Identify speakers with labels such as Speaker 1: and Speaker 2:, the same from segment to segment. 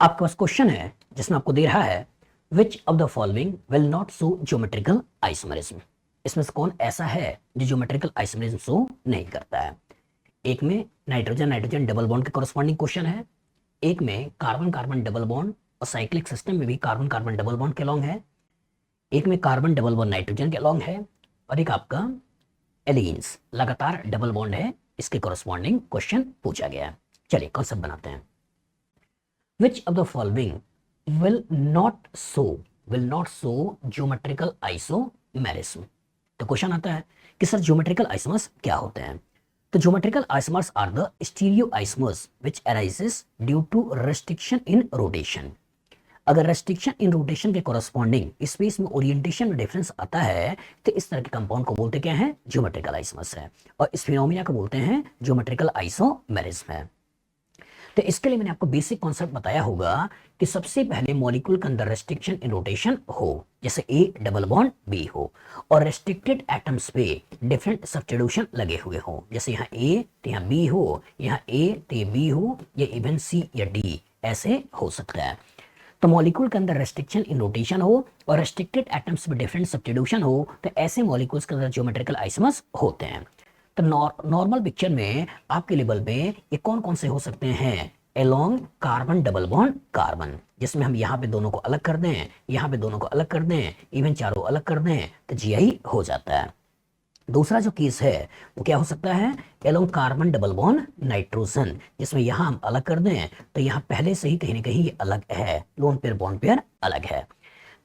Speaker 1: आपके पास क्वेश्चन है जिसमें आपको दे रहा है विच of the following will not show geometrical isomerism. इसमें से कौन ऐसा है जो ज्योमेट्रिकल आइसोमेरिज्म शो नहीं करता है। एक में नाइट्रोजन नाइट्रोजन डबल बॉन्ड के कॉरस्पॉन्डिंग क्वेश्चन है, एक में कार्बन कार्बन डबल बॉन्ड और साइक्लिक सिस्टम में भी कार्बन कार्बन डबल बॉन्ड के लॉन्ग है, एक में कार्बन डबल बॉन्ड नाइट्रोजन के लॉन्ग है, और एक आपका एलिगेंस लगातार डबल बॉन्ड है, इसके कॉरस्पॉन्डिंग क्वेश्चन पूछा गया है। चलिए कॉन्सेप्ट बनाते हैं। Which of the following will not show geometrical isomerism? तो क्वेश्चन आता है कि सर ज्योमेट्रिकल आइसोमर्स क्या होते हैं। तो geometrical isomers are the stereo isomers which arises due to restriction in rotation. अगर रेस्ट्रिक्शन इन रोटेशन के कॉरस्पॉन्डिंग स्पेस में ओरिएंटेशन में डिफरेंस आता है तो इस तरह के कंपाउंड को बोलते क्या है, ज्योमेट्रिकल आइसोमर्स है, और इस फिनोमिना को बोलते हैं ज्योमेट्रिकल आइसोमेरिज्म है। तो इसके लिए मैंने आपको बेसिक कॉन्सेप्ट बताया होगा कि सबसे पहले मॉलिक्यूल के अंदर रेस्ट्रिक्शन इन रोटेशन हो, जैसे ए डबल बॉन्ड बी हो, और रेस्ट्रिक्टेड एटम्स पे डिफरेंट सब्स्टिट्यूशन लगे हुए हो, जैसे यहाँ ए तो यहाँ बी हो, यहाँ ए तो बी हो, या इवन सी या डी ऐसे हो सकता है। तो मॉलिक्यूल के अंदर रेस्ट्रिक्शन इन रोटेशन हो और रेस्ट्रिक्टेड एटम्स पे डिफरेंट सब्स्टिट्यूशन हो, तो ऐसे मॉलिक्यूल्स के अंदर ज्योमेट्रिकल आइसोमर्स होते हैं। तो नॉर्मल पिक्चर में आपके लेवल पे ये कौन कौन से हो सकते हैं, along carbon double bond carbon, जिसमें हम यहाँ पे दोनों को अलग कर दें, यहाँ पे दोनों को अलग कर दें, इवन चारों अलग कर दें तो जीआई हो जाता है। दूसरा जो केस है वो क्या हो सकता है, along carbon double bond nitrogen, जिसमें यहाँ हम अलग कर दें तो यहाँ पहले से ही कहीं ना कहीं ये अलग है, लोन पेयर बॉन्ड पेयर अलग है।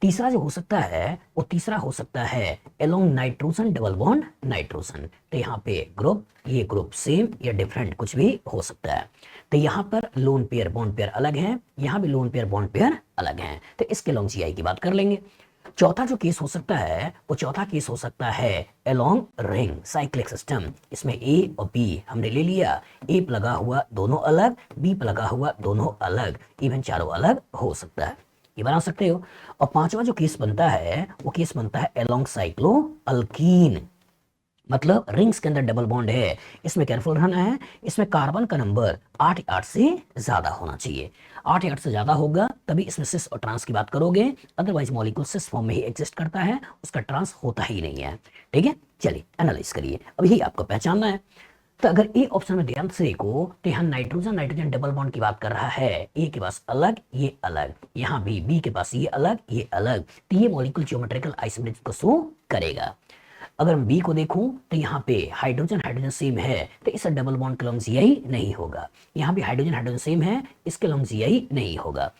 Speaker 1: तीसरा जो हो सकता है वो तीसरा हो सकता है along nitrogen double bond nitrogen, तो यहाँ पे ग्रुप, ये ग्रुप सेम या डिफरेंट कुछ भी हो सकता है। तो यहाँ पर लोन पेयर बॉन्ड पेयर अलग है, यहाँ भी लोन पेयर बॉन्ड पेयर अलग है, तो इसके लॉन्ग जीआई की बात कर लेंगे। चौथा जो केस हो सकता है वो चौथा केस हो सकता है एलोंग रिंग साइक्लिक सिस्टम, इसमें ए और बी हमने ले लिया, ए पे लगा हुआ दोनों अलग, बी पे लगा हुआ दोनों अलग, इवन चारों अलग हो सकता है, ये बना सकते हो। और पांचवा जो केस बनता है वो केस बनता है एलोंग साइक्लो अल्कीन, मतलब रिंग्स के अंदर डबल बॉन्ड है, इसमें केयरफुल रहना है, इसमें कार्बन का नंबर 8 8 से ज्यादा होना चाहिए, 8 8 से ज्यादा होगा तभी इसमें सिस और ट्रांस की बात करोगे, अदरवाइज मॉलिक्यूल सिस फॉर्म में ही एग्जिस्ट करता है, उसका ट्रांस होता ही नहीं है। ठीक है, चलिए एनालाइज करिए, अब यही आपको पहचानना है। तो अगर ए ऑप्शन में ध्यान से देखो तो यहाँ नाइट्रोजन नाइट्रोजन डबल बॉन्ड की बात कर रहा है, ए के पास अलग ये अलग, यहाँ भी बी के पास ये अलग, तो ये मॉलिक्यूल ज्योमेट्रिकल आइसोमेरिज्म को शो करेगा। अगर मैं बी को देखूं तो यहाँ पे हाइड्रोजन हाइड्रोजन सेम है तो इस डबल बॉन्ड के लॉन्ग जीआई नहीं होगा, यहाँ भी हाइड्रोजन हाइड्रोजन सेम है इसके लॉन्ग जीआई नहीं होगा।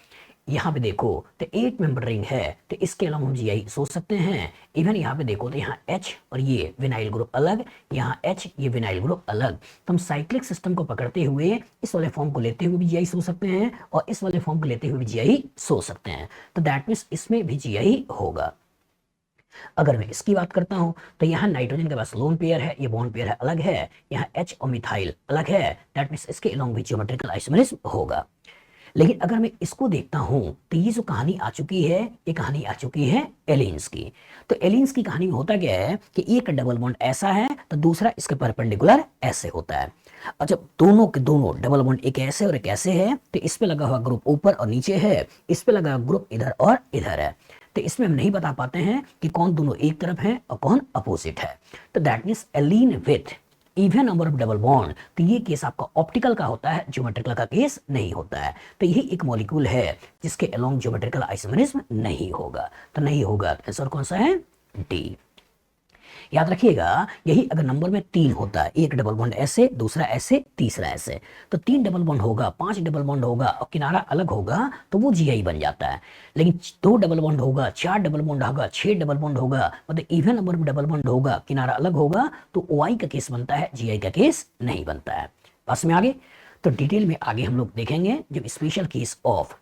Speaker 1: यहाँ पे देखो तो 8 मेंबर रिंग है तो इसके लॉन्ग हम जीआई सोच सकते हैं। इवन यहाँ पे देखो तो यहाँ H और ये विनाइल ग्रुप अलग, यहाँ H ये विनाइल ग्रुप अलग, तो हम साइक्लिक सिस्टम को पकड़ते हुए इस वाले फॉर्म को लेते हुए भी जीआई सोच सकते हैं और इस वाले फॉर्म को लेते हुए भी जीआई सोच सकते हैं, तो दैट मीन्स इसमें भी जीआई होगा। अगर मैं इसकी बात करता हूं तो यहाँ नाइट्रोजन के पास लोन पेयर है, ये बॉन्ड पेयर है अलग है, यहाँ H और मिथाइल अलग है, दैट मींस इसके अलोंग भी ज्योमेट्रिकल आइसोमेरिज्म होगा। लेकिन अगर मैं इसको देखता हूं तो ये जो कहानी आ चुकी है ये कहानी आ चुकी है एलिन्स की। तो एलिन्स की कहानी में होता क्या है कि एक डबल बॉन्ड ऐसा है तो दूसरा इसके परपेंडिकुलर ऐसे होता है, और जब दोनों के दोनों डबल बॉन्ड एक ऐसे और एक ऐसे है तो इस पे लगा हुआ ग्रुप ऊपर और नीचे है, इस पे लगा हुआ ग्रुप इधर और इधर है, तो इसमें हम नहीं बता पाते हैं कि कौन दोनों एक तरफ है और कौन अपोजिट है। तो that means allene with even number of double bond, तो ये केस आपका ऑप्टिकल का होता है, ज्योमेट्रिकल का केस नहीं होता है। तो यही एक मॉलिक्यूल है जिसके अलोंग ज्योमेट्रिकल आइसोमेरिज्म नहीं होगा, तो नहीं होगा आंसर कौन सा है, डी। याद रखिएगा यही अगर नंबर में 3 होता है, एक डबल बॉन्ड ऐसे, दूसरा ऐसे, तीसरा ऐसे, तो 3 डबल बॉन्ड होगा, 5 डबल बॉन्ड होगा और किनारा अलग होगा तो वो जीआई बन जाता है। लेकिन 2 डबल बॉन्ड होगा, 4 डबल बॉन्ड होगा, 6 डबल बॉन्ड होगा, मतलब इवन नंबर में डबल बॉन्ड होगा, किनारा अलग होगा तो ओआई का केस बनता है, जीआई का केस नहीं बनता है। पास में आगे तो डिटेल में आगे हम लोग देखेंगे जब special case of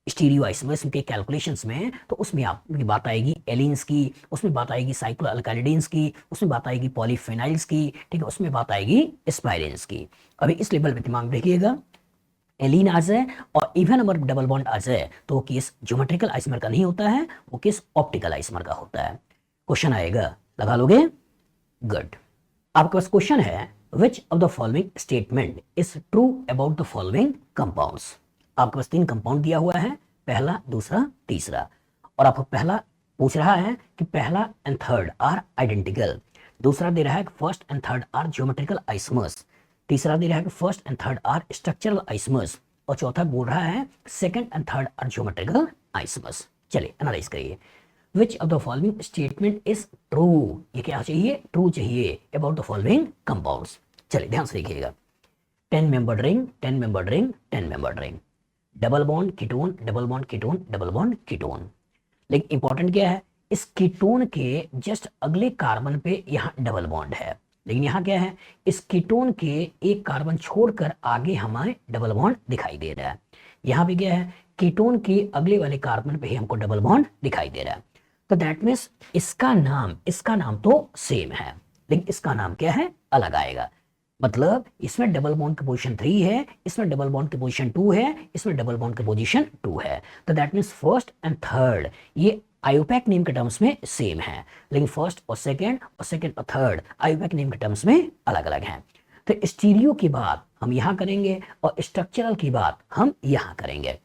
Speaker 1: stereo isomerism के कैलकुलेशंस में, तो उसमें आपकी बात आएगी एलिन्स की, उसमें बात आएगी साइक्लो अल्काइलिडीन्स की, उसमें बात आएगी पॉलीफेनाइल्स की, ठीक है, उसमें बात आएगी स्पाइरेंस की। अभी इस लेवल पे दिमाग रखिएगा, एलीन आ जाए और इवन नंबर डबल बॉन्ड आ जाए तो वो केस ज्योमेट्रिकल आइसोमर का नहीं होता है, वो केस ऑप्टिकल आइसोमर का होता है। क्वेश्चन आएगा, लगा लोगे, गुड। आपके पास क्वेश्चन है विच of the following statement is true about the following compounds. आपके पास 3 कंपाउंड दिया हुआ है, पहला, दूसरा, तीसरा, और आपको पहला पूछ रहा है कि पहला एंड थर्ड आर आइडेंटिकल, दूसरा दे रहा है कि first and third are geometrical isomers, तीसरा दे रहा है कि first and third are structural isomers, और चौथा बोल रहा है second and third are geometrical isomers. चलिए एनालाइज करिए। Which of the following statement is true, ये क्या चाहिए, ट्रू चाहिए अबाउट द फॉलोइंग कंपाउंड्स। चलिए ध्यान से देखिएगा। 10 membered ring, 10 membered ring, 10 membered ring, double bond ketone, double bond ketone, double bond ketone. लेकिन इंपॉर्टेंट क्या है, इस कीटोन के जस्ट अगले कार्बन पे यहाँ डबल बॉन्ड है, लेकिन यहाँ क्या है, इस कीटोन के एक कार्बन छोड़कर आगे हमारे डबल बॉन्ड दिखाई दे रहा है। यहाँ पे क्या है, कीटोन के अगले वाले कार्बन पे ही हमको डबल बॉन्ड दिखाई दे रहा है। तो दैट मीन्स इसका नाम तो सेम है, लेकिन इसका नाम क्या है, अलग आएगा। मतलब इसमें डबल बॉन्ड की पोजीशन 3 है, इसमें डबल बॉन्ड की पोजीशन 2 है, इसमें डबल बॉन्ड की पोजीशन 2 है। तो that means first and third ये आयोपैक नेम के टर्म्स में सेम है, लेकिन फर्स्ट और सेकंड और थर्ड आयोपैक नेम के टर्म्स में अलग अलग हैं। तो स्टीरियो की बात हम यहां करेंगे और स्ट्रक्चरल की बात हम यहां करेंगे।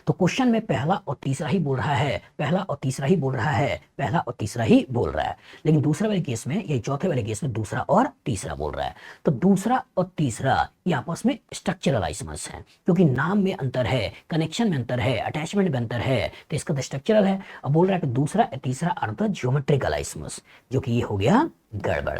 Speaker 1: तो क्वेश्चन में पहला और तीसरा ही बोल रहा है, पहला और तीसरा ही बोल रहा है, पहला और तीसरा ही बोल रहा है, लेकिन दूसरे वाले केस में, ये चौथे वाले केस में दूसरा और तीसरा बोल रहा है। तो दूसरा और तीसरा ये आपस में स्ट्रक्चरल आइसोमर्स हैं, क्योंकि नाम में अंतर है, कनेक्शन में अंतर है, अटैचमेंट में अंतर है, तो इसका तो स्ट्रक्चरल है। अब बोल रहा है कि दूसरा और तीसरा आर द ज्योमेट्रिकल आइसोमर्स, जो कि ये हो गया गड़बड़।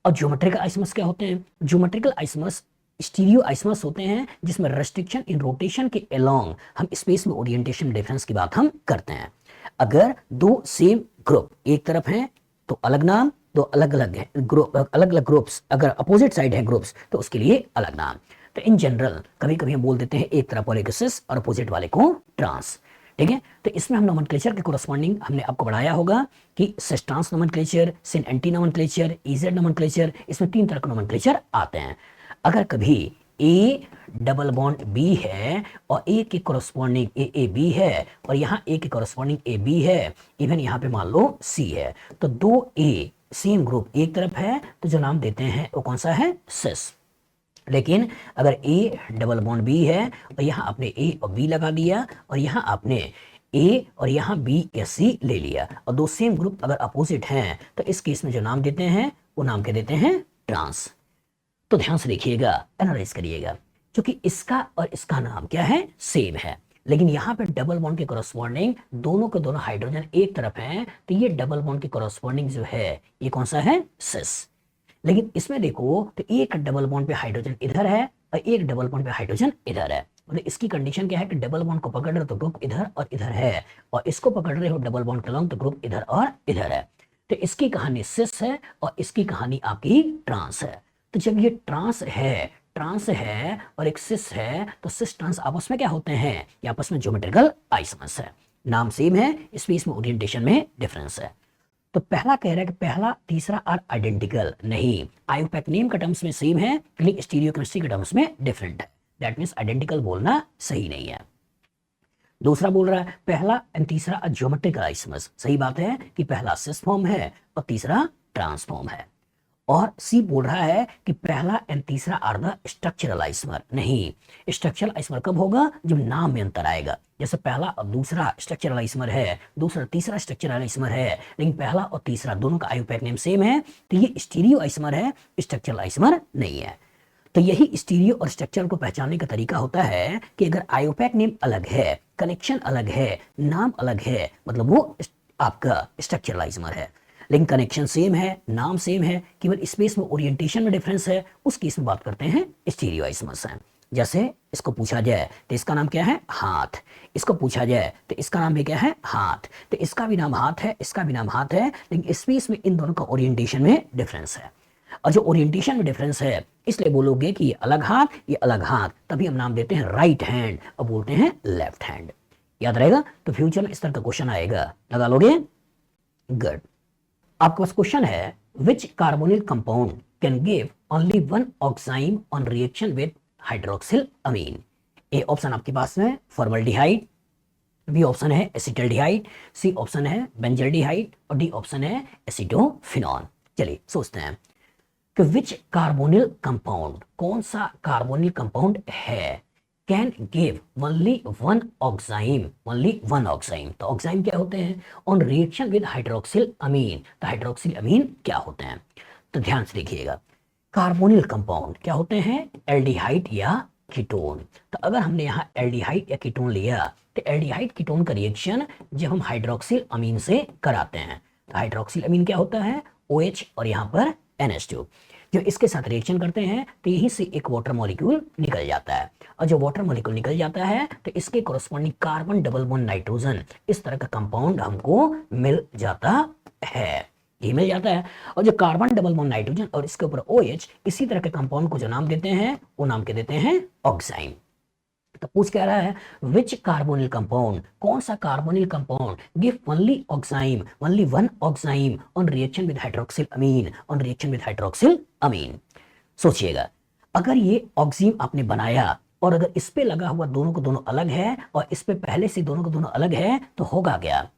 Speaker 1: और ज्योमेट्रिकल आइसोमर्स क्या होते हैं, ज्योमेट्रिकल आइसोमर्स स्टीरियो आइसोमर्स होते हैं जिसमें रेस्ट्रिक्शन इन रोटेशन के अलोंग हम स्पेस में ओरिएंटेशन डिफरेंस की बात हम करते हैं। अगर दो सेम ग्रुप एक तरफ हैं तो अलग नाम, दो अलग अलग है ग्रुप, अलग अलग ग्रुप्स अगर अपोजिट साइड है ग्रुप्स तो उसके लिए अलग नाम। तो इन जनरल कभी कभी हम बोल देते हैं एक तरफ वाले को सिस और अपोजिट वाले को ट्रांस, ठीक है। तो इसमें हम नोमेनक्लेचर के कोरस्पॉन्डिंग हमने आपको बढ़ाया होगा कि सिस ट्रांस नोमेनक्लेचर, सिन एंटी नोमेनक्लेचर, इजेड नोमेनक्लेचर, इसमें 3 तरह के नोमेनक्लेचर आते हैं। अगर कभी ए डबल बॉन्ड बी है और ए के कोरस्पॉन्डिंग ए बी है और यहाँ ए के कोरस्पॉन्डिंग ए बी है, इवन यहाँ पे मान लो सी है, तो 2 ए सेम ग्रुप एक तरफ है तो जो नाम देते हैं वो कौन सा है, सिस। लेकिन अगर ए डबल बॉन्ड बी है और यहाँ आपने ए और बी लगा दिया और यहाँ आपने ए और यहाँ बी या सी ले लिया और 2 सेम ग्रुप अगर अपोजिट हैं तो इस केस में जो नाम देते हैं वो नाम क्या देते हैं, ट्रांस। तो ध्यान से देखिएगा, एनालाइज करिएगा, क्योंकि इसका और इसका नाम क्या है, सेम है, लेकिन यहाँ पे डबल बॉन्ड के कोरस्पॉन्डिंग दोनों के दोनों हाइड्रोजन एक तरफ हैं, तो ये डबल बॉन्ड के कोरस्पॉन्डिंग जो है ये कौन सा है, सिस। लेकिन इसमें देखो तो एक डबल बॉन्ड पे हाइड्रोजन इधर है और एक डबल बॉन्ड पे हाइड्रोजन इधर है, मतलब इसकी कंडीशन क्या है कि डबल बॉन्ड को पकड़ रहे हो तो ग्रुप इधर और इधर है, और इसको पकड़ रहे हो डबल बॉन्ड के लॉन्ग तो ग्रुप इधर और इधर है। तो इसकी कहानी सिस है और इसकी कहानी आपकी ट्रांस है। तो जब ये ट्रांस है और एक सिस है तो सिस ट्रांस आपस में क्या होते हैं, ये आपस में ज्योमेट्रिकल आइसोमर्स है, नाम सेम है, स्पेस में ओरिएंटेशन में डिफरेंस है। तो पहला कह रहा है कि पहला तीसरा आर आइडेंटिकल, नहीं, आयोपैक नेम के टर्म्स में सेम है लेकिन स्टीरियोकेमिस्ट्री के टर्म्स में डिफरेंट है, दैट मींस आइडेंटिकल बोलना सही नहीं है। दूसरा बोल रहा है पहला एंड तीसरा ज्योमेट्रिकल आइसोमर्स, सही बात है कि पहला सिस फॉर्म है और तीसरा ट्रांस फॉर्म है। और सी बोल रहा है कि पहला एंड तीसरा आर द स्ट्रक्चरल आइसोमर, नहीं, स्ट्रक्चरल आइसोमर कब होगा, जब नाम में अंतर आएगा। जैसे पहला और दूसरा स्ट्रक्चरल आइसोमर है, दूसरा तीसरा स्ट्रक्चरल आइसोमर है, लेकिन पहला और तीसरा दोनों का आयोपैक नेम सेम है, तो ये स्टीरियो आइसोमर है, स्ट्रक्चरल आइसोमर नहीं है। तो यही स्टीरियो और स्ट्रक्चरल को पहचानने का तरीका होता है कि अगर आयोपैक नेम अलग है, कनेक्शन अलग है, नाम अलग है, मतलब वो आपका स्ट्रक्चरल आइसोमर है। लेकिन कनेक्शन सेम है, नाम सेम है, केवल स्पेस में ओरिएंटेशन में डिफरेंस है, उस केस में बात करते हैं स्टीरियो आइसोमर्स हैं। जैसे इसको पूछा जाए तो इसका नाम क्या है, हाथ, इसको पूछा जाए तो इसका नाम भी क्या है, हाथ, तो इसका भी नाम हाथ है, इसका भी नाम हाथ है, लेकिन स्पेस में इन दोनों का ओरिएंटेशन में डिफरेंस है। और जो ओरिएंटेशन में डिफरेंस है इसलिए बोलोगे कि ये अलग हाथ, ये अलग हाथ, तभी हम नाम देते हैं राइट हैंड और बोलते हैं लेफ्ट हैंड। याद रहेगा, तो फ्यूचर में इस तरह का क्वेश्चन आएगा, लगा लोगे, गुड। आपके पास क्वेश्चन है which carbonyl compound can give only one oxime on reaction with hydroxyl amine. A option आपके पास है फॉर्मल्डिहाइड, बी ऑप्शन है एसिटल्डिहाइड, सी ऑप्शन है बेंजल्डिहाइड और डी ऑप्शन है एसिटोफिनॉल। चलिए सोचते हैं कि विच कार्बोनिल कंपाउंड, कौन सा कार्बोनिल कंपाउंड है can give only one oxime. तो ऑक्साइम क्या होते हैं? On reaction with hydroxyl amine. तो हाइड्रोक्सिल अमीन क्या होते हैं? तो ध्यान से देखिएगा, कार्बोनिल कंपाउंड क्या होते हैं? एल्डिहाइड या कीटोन। तो अगर हमने यहाँ एल्डिहाइड या कीटोन लिया तो एल्डिहाइड कीटोन का रिएक्शन जब हम हाइड्रोक्सिल अमीन से कराते हैं तो हाइड्रोक्सिल अमीन क्या होता है? OH और यहाँ पर NH2। जो इसके साथ रिएक्शन करते हैं तो यहीं से एक वाटर मॉलिक्यूल निकल जाता है, और जब वाटर मॉलिक्यूल निकल जाता है तो इसके corresponding carbon double bond nitrogen इस तरह का कंपाउंड हमको मिल जाता है, ये मिल जाता है। और जो कार्बन डबल बॉन्ड नाइट्रोजन और इसके ऊपर OH, इसी तरह के कंपाउंड को जो नाम देते हैं वो नाम के देते हैं ऑक्साइम। तो पूछ क्या रहा है? विच कार्बोनिल कंपाउंड, कौन सा carbonyl compound give only oxime, only one oxime on reaction with hydroxyl amine, on reaction with hydroxyl amine. सोचिएगा, अगर ये ऑक्सीम आपने बनाया और अगर इस पे लगा हुआ दोनों को दोनों अलग है और इस पे पहले से दोनों को दोनों अलग है तो होगा क्या?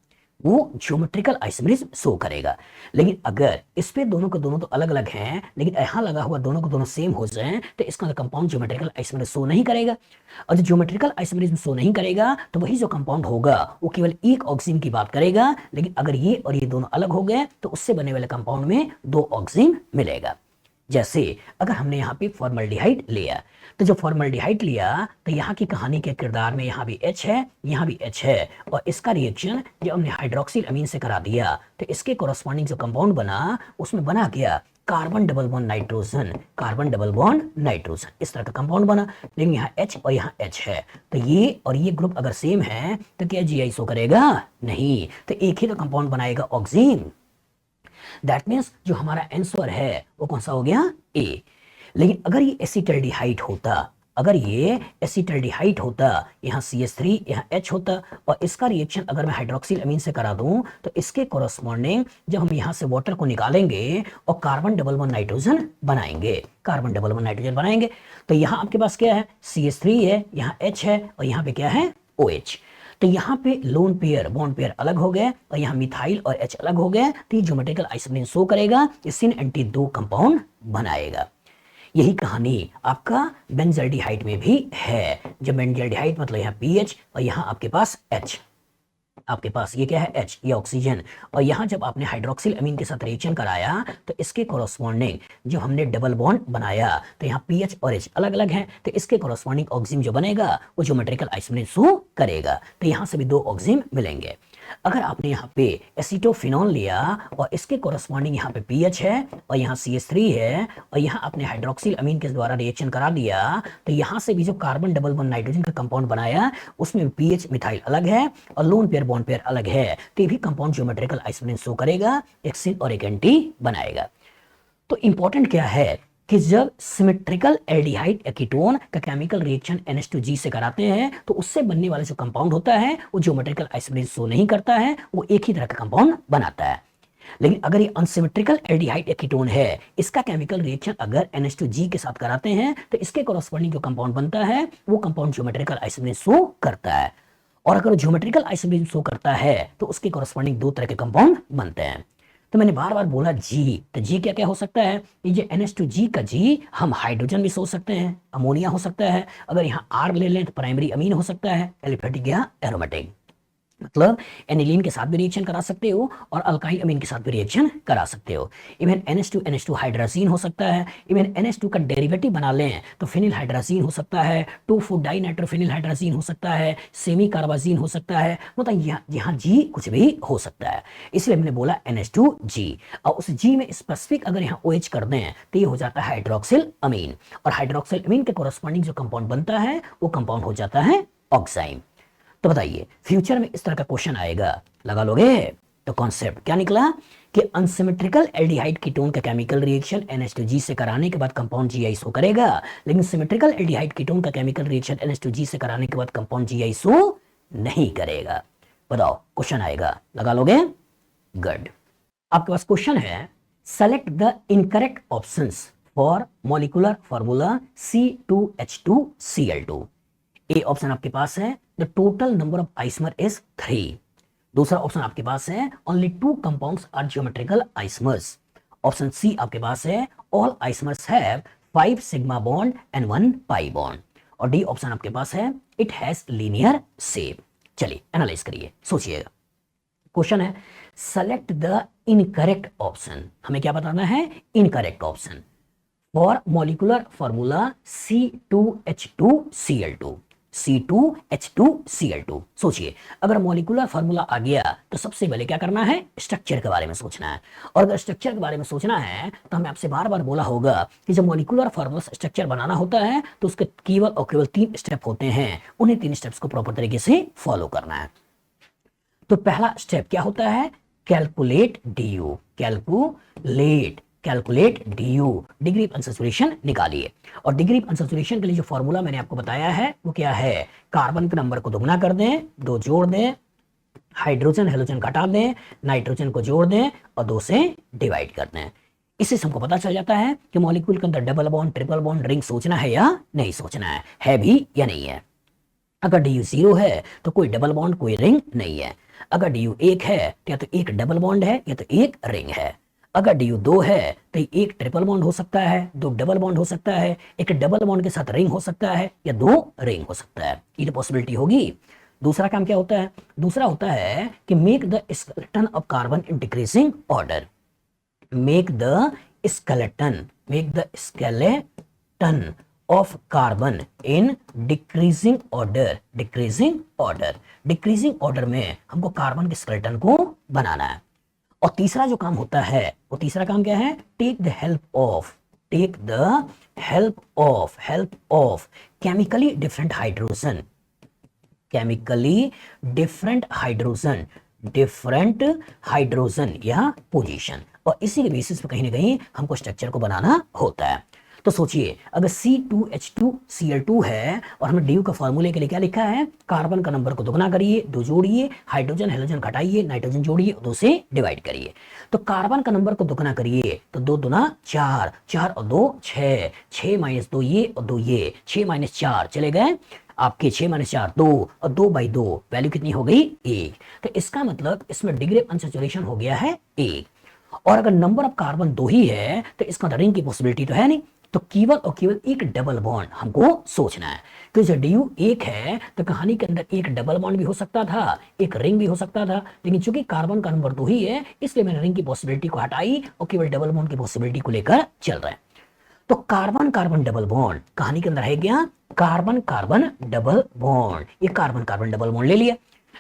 Speaker 1: वो ज्योमेट्रिकल आइसोमेरिज्म शो करेगा। लेकिन अगर इस पे दोनों को दोनों तो अलग अलग हैं लेकिन यहाँ लगा हुआ दोनों को दोनों सेम हो जाए तो इसका कंपाउंड ज्योमेट्रिकल आइसोमेरिज्म शो नहीं करेगा। और जो ज्योमेट्रिकल आइसोमेरिज्म शो नहीं करेगा तो वही जो कंपाउंड होगा वो केवल एक ऑक्सीजन की बात करेगा, लेकिन अगर ये और ये दोनों अलग हो गए तो उससे बने वाले कंपाउंड में दो ऑक्सीजन मिलेगा। जैसे अगर हमने यहाँ पे फॉर्मल्डिहाइड लिया तो जो फॉर्मल्डिहाइड लिया तो यहाँ की कहानी के किरदार में यहाँ भी H है, यहाँ भी H है, और इसका रिएक्शन जब हमने हाइड्रोक्सिल अमीन से करा दिया तो इसके कोरस्पॉन्डिंग जो कंपाउंड बना उसमें बना गया carbon double bond nitrogen, carbon double bond nitrogen इस तरह का कंपाउंड बना। लेकिन यहाँ H और यहाँ H है तो ये और ये ग्रुप अगर सेम है तो क्या GI शो करेगा? नहीं, तो एक ही तो कंपाउंड बनाएगा ऑक्सीजन। दैट मीन्स जो हमारा आंसर है वो कौन सा हो गया? ए। लेकिन अगर ये एसिटल्डिहाइड होता, अगर ये एसिटल्डिहाइड होता, यहाँ CH3 यहाँ H होता और इसका रिएक्शन अगर मैं हाइड्रोक्सिल अमीन से करा दूं तो इसके कोरस्पॉन्डिंग जब हम यहाँ से वाटर को निकालेंगे और कार्बन डबल बॉन्ड नाइट्रोजन बनाएंगे, कार्बन डबल बॉन्ड नाइट्रोजन बनाएंगे तो यहाँ आपके पास क्या है? CH3 है, यहाँ H है और यहाँ पे क्या है? OH। तो यहाँ पे लोन पेयर बॉन्ड पेयर अलग हो गए और यहाँ मिथाइल और H अलग हो गए तो ये ज्योमेट्रिकल आइसोमेरिज्म शो करेगा, सिन एंटी दो कंपाउंड बनाएगा। यही कहानी आपका बेंजल्डिहाइड में भी है। जब बेंजल्डिहाइड मतलब यहाँ PH और यहाँ आपके पास H, आपके पास ये क्या है? H, ये ऑक्सीजन, और यहाँ जब आपने हाइड्रोक्सिल अमीन के साथ रिएक्शन कराया तो इसके कोरस्पॉन्डिंग जो हमने डबल बॉन्ड बनाया तो यहाँ PH और H अलग अलग हैं तो इसके कोरस्पॉन्डिंग ऑक्सीजन जो बनेगा वो ज्योमेट्रिकल आइसोमेरिज्म शो करेगा। तो यहाँ से भी दो ऑक्सीजन मिलेंगे। अगर आपने यहाँ पे एसीटोफिनॉल लिया और इसके कोरस्पॉन्डिंग यहाँ पे PH है और यहाँ CH3 है और यहाँ आपने हाइड्रोक्सिल अमीन के द्वारा रिएक्शन करा दिया तो यहाँ से भी जो कार्बन डबल बॉन्ड नाइट्रोजन का कंपाउंड बनाया उसमें PH मिथाइल अलग है और लोन पेयर बॉन्ड पेयर अलग है तो ये भी कंपाउंड ज्योमेट्रिकल आइसोमेरिज्म शो करेगा, एक सिन और एक एंटी बनाएगा। तो इंपॉर्टेंट क्या है कि जब सिमेट्रिकल एल्डिहाइड या कीटोन का केमिकल रिएक्शन NH2G से कराते हैं तो उससे बनने वाला जो कंपाउंड होता है वो ज्योमेट्रिकल आइसोमेरिज्म शो नहीं करता है, वो एक ही तरह का कंपाउंड बनाता है। लेकिन अगर ये अनसिमेट्रिकल एल्डिहाइड या कीटोन है, इसका केमिकल रिएक्शन अगर NH2G के साथ कराते हैं तो इसके कोरस्पॉन्डिंग जो कंपाउंड बनता है वो कंपाउंड ज्योमेट्रिकल आइसोमेरिज्म शो करता है। और अगर ज्योमेट्रिकल आइसोमेरिज्म शो करता है तो उसके कोरस्पॉन्डिंग दो तरह के कंपाउंड बनते हैं। तो मैंने बार बार बोला जी, तो जी क्या क्या हो सकता है? ये जो NH2G का जी हम हाइड्रोजन भी सोच सकते हैं, अमोनिया हो सकता है, अगर यहाँ R ले लें तो प्राइमरी अमीन हो सकता है, एलिफेटिक या एरोमेटिक, मतलब एनिलीन के साथ भी रिएक्शन करा सकते हो और अल्काइल अमीन के साथ भी रिएक्शन करा सकते हो। इवन NH2 हाइड्राजीन हो सकता है, इवन NH2 का डेरिवेटिव बना लें तो फिनिल हाइड्राजीन हो सकता है, 2,4-डाइनाइट्रोफिनिल हाइड्राजीन हो सकता है, सेमी कार्बाजीन हो सकता है, मतलब यहाँ जी कुछ भी हो सकता है। इसलिए मैंने बोला NH2G और उस जी में स्पेसिफिक अगर यहाँ OH कर दें तो ये हो जाता है हाइड्रोक्सिल अमीन और हाइड्रोक्सिल अमीन के कोरस्पॉन्डिंग जो कंपाउंड बनता है वो कंपाउंड हो जाता है ऑक्साइम। तो बताइए फ्यूचर में इस तरह का क्वेश्चन आएगा, लगा लोगे? तो कॉन्सेप्ट क्या निकला कि अनसिमेट्रिकल एल्डिहाइड कीटोन का केमिकल रिएक्शन NH2G से कराने के बाद कंपाउंड GI शो करेगा, लेकिन सिमेट्रिकल एल्डिहाइड कीटोन का केमिकल रिएक्शन NH2G से कराने के बाद कंपाउंड GI शो नहीं करेगा। बताओ क्वेश्चन आएगा, लगा लोगे? गुड। आपके पास क्वेश्चन है, select the incorrect options for molecular formula C2H2Cl2। A option आपके पास है the total number of isomer is 3। दूसरा ऑप्शन आपके पास है only 2 compounds are geometrical isomers. Option C आपके पास है all isomers have 5 sigma bond and 1 pi bond. और डी ऑप्शन आपके पास है इट हैज लीनियर शेप। चलिए एनालाइज करिए, सोचिएगा। क्वेश्चन है सेलेक्ट द इनकरेक्ट ऑप्शन, हमें क्या बताना है? Incorrect option for molecular formula C2H2Cl2, C2H2Cl2। सोचिए, अगर मॉलिक्यूलर फार्मूला आ गया तो सबसे पहले क्या करना है? स्ट्रक्चर के बारे में सोचना है। और अगर स्ट्रक्चर के बारे में सोचना है तो हमें आपसे बार बार बोला होगा कि जब मॉलिक्यूलर फार्मूला स्ट्रक्चर बनाना होता है तो उसके केवल और केवल 3 स्टेप होते हैं, उन्हीं 3 स्टेप्स को प्रॉपर तरीके से फॉलो करना है। तो पहला स्टेप क्या होता है? Calculate DU, calculate DU, degree of unsaturation निकालिए। और डिग्री ऑफ अनसैचुरेशन के लिए जो फॉर्मूला मैंने आपको बताया है वो क्या है? कार्बन के नंबर को दुगना कर दें, 2 जोड़ दें, हाइड्रोजन हेलोजन घटा दें, नाइट्रोजन को जोड़ दें और 2 से डिवाइड कर दें। इससे हमको पता चल जाता है कि मॉलिक्यूल के अंदर double bond, triple bond, ring सोचना है या नहीं सोचना है भी या नहीं है। अगर DU 0 है तो कोई डबल बॉन्ड, कोई रिंग नहीं है। अगर DU 1 है तो या तो एक डबल बॉन्ड है या तो एक रिंग है। अगर DU 2 है तो एक ट्रिपल बॉन्ड हो सकता है, 2 डबल बॉन्ड हो सकता है, एक डबल बॉन्ड के साथ रिंग हो सकता है या 2 रिंग हो सकता है। ये तो पॉसिबिलिटी होगी। दूसरा काम क्या होता है? दूसरा होता है कि make the skeleton of carbon in decreasing order, make the skeleton of carbon in decreasing order, decreasing order में हमको कार्बन के स्केलेटन को बनाना है। और तीसरा जो काम होता है वो तीसरा काम क्या है? Take the help of chemically different hydrogen या पोजीशन, और इसी के बेसिस पे कहीं ना कहीं हमको स्ट्रक्चर को बनाना होता है। तो सोचिए, अगर C2H2Cl2 है और हमें DU का फॉर्मूले के लिए क्या लिखा है? कार्बन का नंबर को दुगना करिए, 2 जोड़िए, हाइड्रोजन हेलोजन घटाइए, नाइट्रोजन जोड़िए, 2 से डिवाइड करिए। तो कार्बन का नंबर को दुगना करिए तो 2 दूना 4, 4 और 2 6, 6 माइनस 2 ये और 2 ये, 6 माइनस 4 चले गए आपके 6 माइनस 4 2 और 2/2, वैल्यू कितनी हो गई? 1। तो इसका मतलब इसमें डिग्री ऑफ अनसैचुरेशन हो गया है 1। और अगर नंबर ऑफ कार्बन 2 ही है तो इसका रिंग की पॉसिबिलिटी तो है नहीं, तो केवल और केवल एक डबल बॉन्ड हमको सोचना है। तो जब DU 1 है तो कहानी के अंदर एक डबल बॉन्ड भी हो सकता था, एक रिंग भी हो सकता था, लेकिन चूंकि कार्बन का नंबर 2 ही है इसलिए मैंने रिंग की पॉसिबिलिटी को हटाई और केवल डबल बॉन्ड की पॉसिबिलिटी को लेकर चल रहा है। तो कार्बन कार्बन डबल बॉन्ड कहानी के अंदर है क्या? कार्बन कार्बन डबल बॉन्ड, ये कार्बन कार्बन डबल बॉन्ड ले लिया।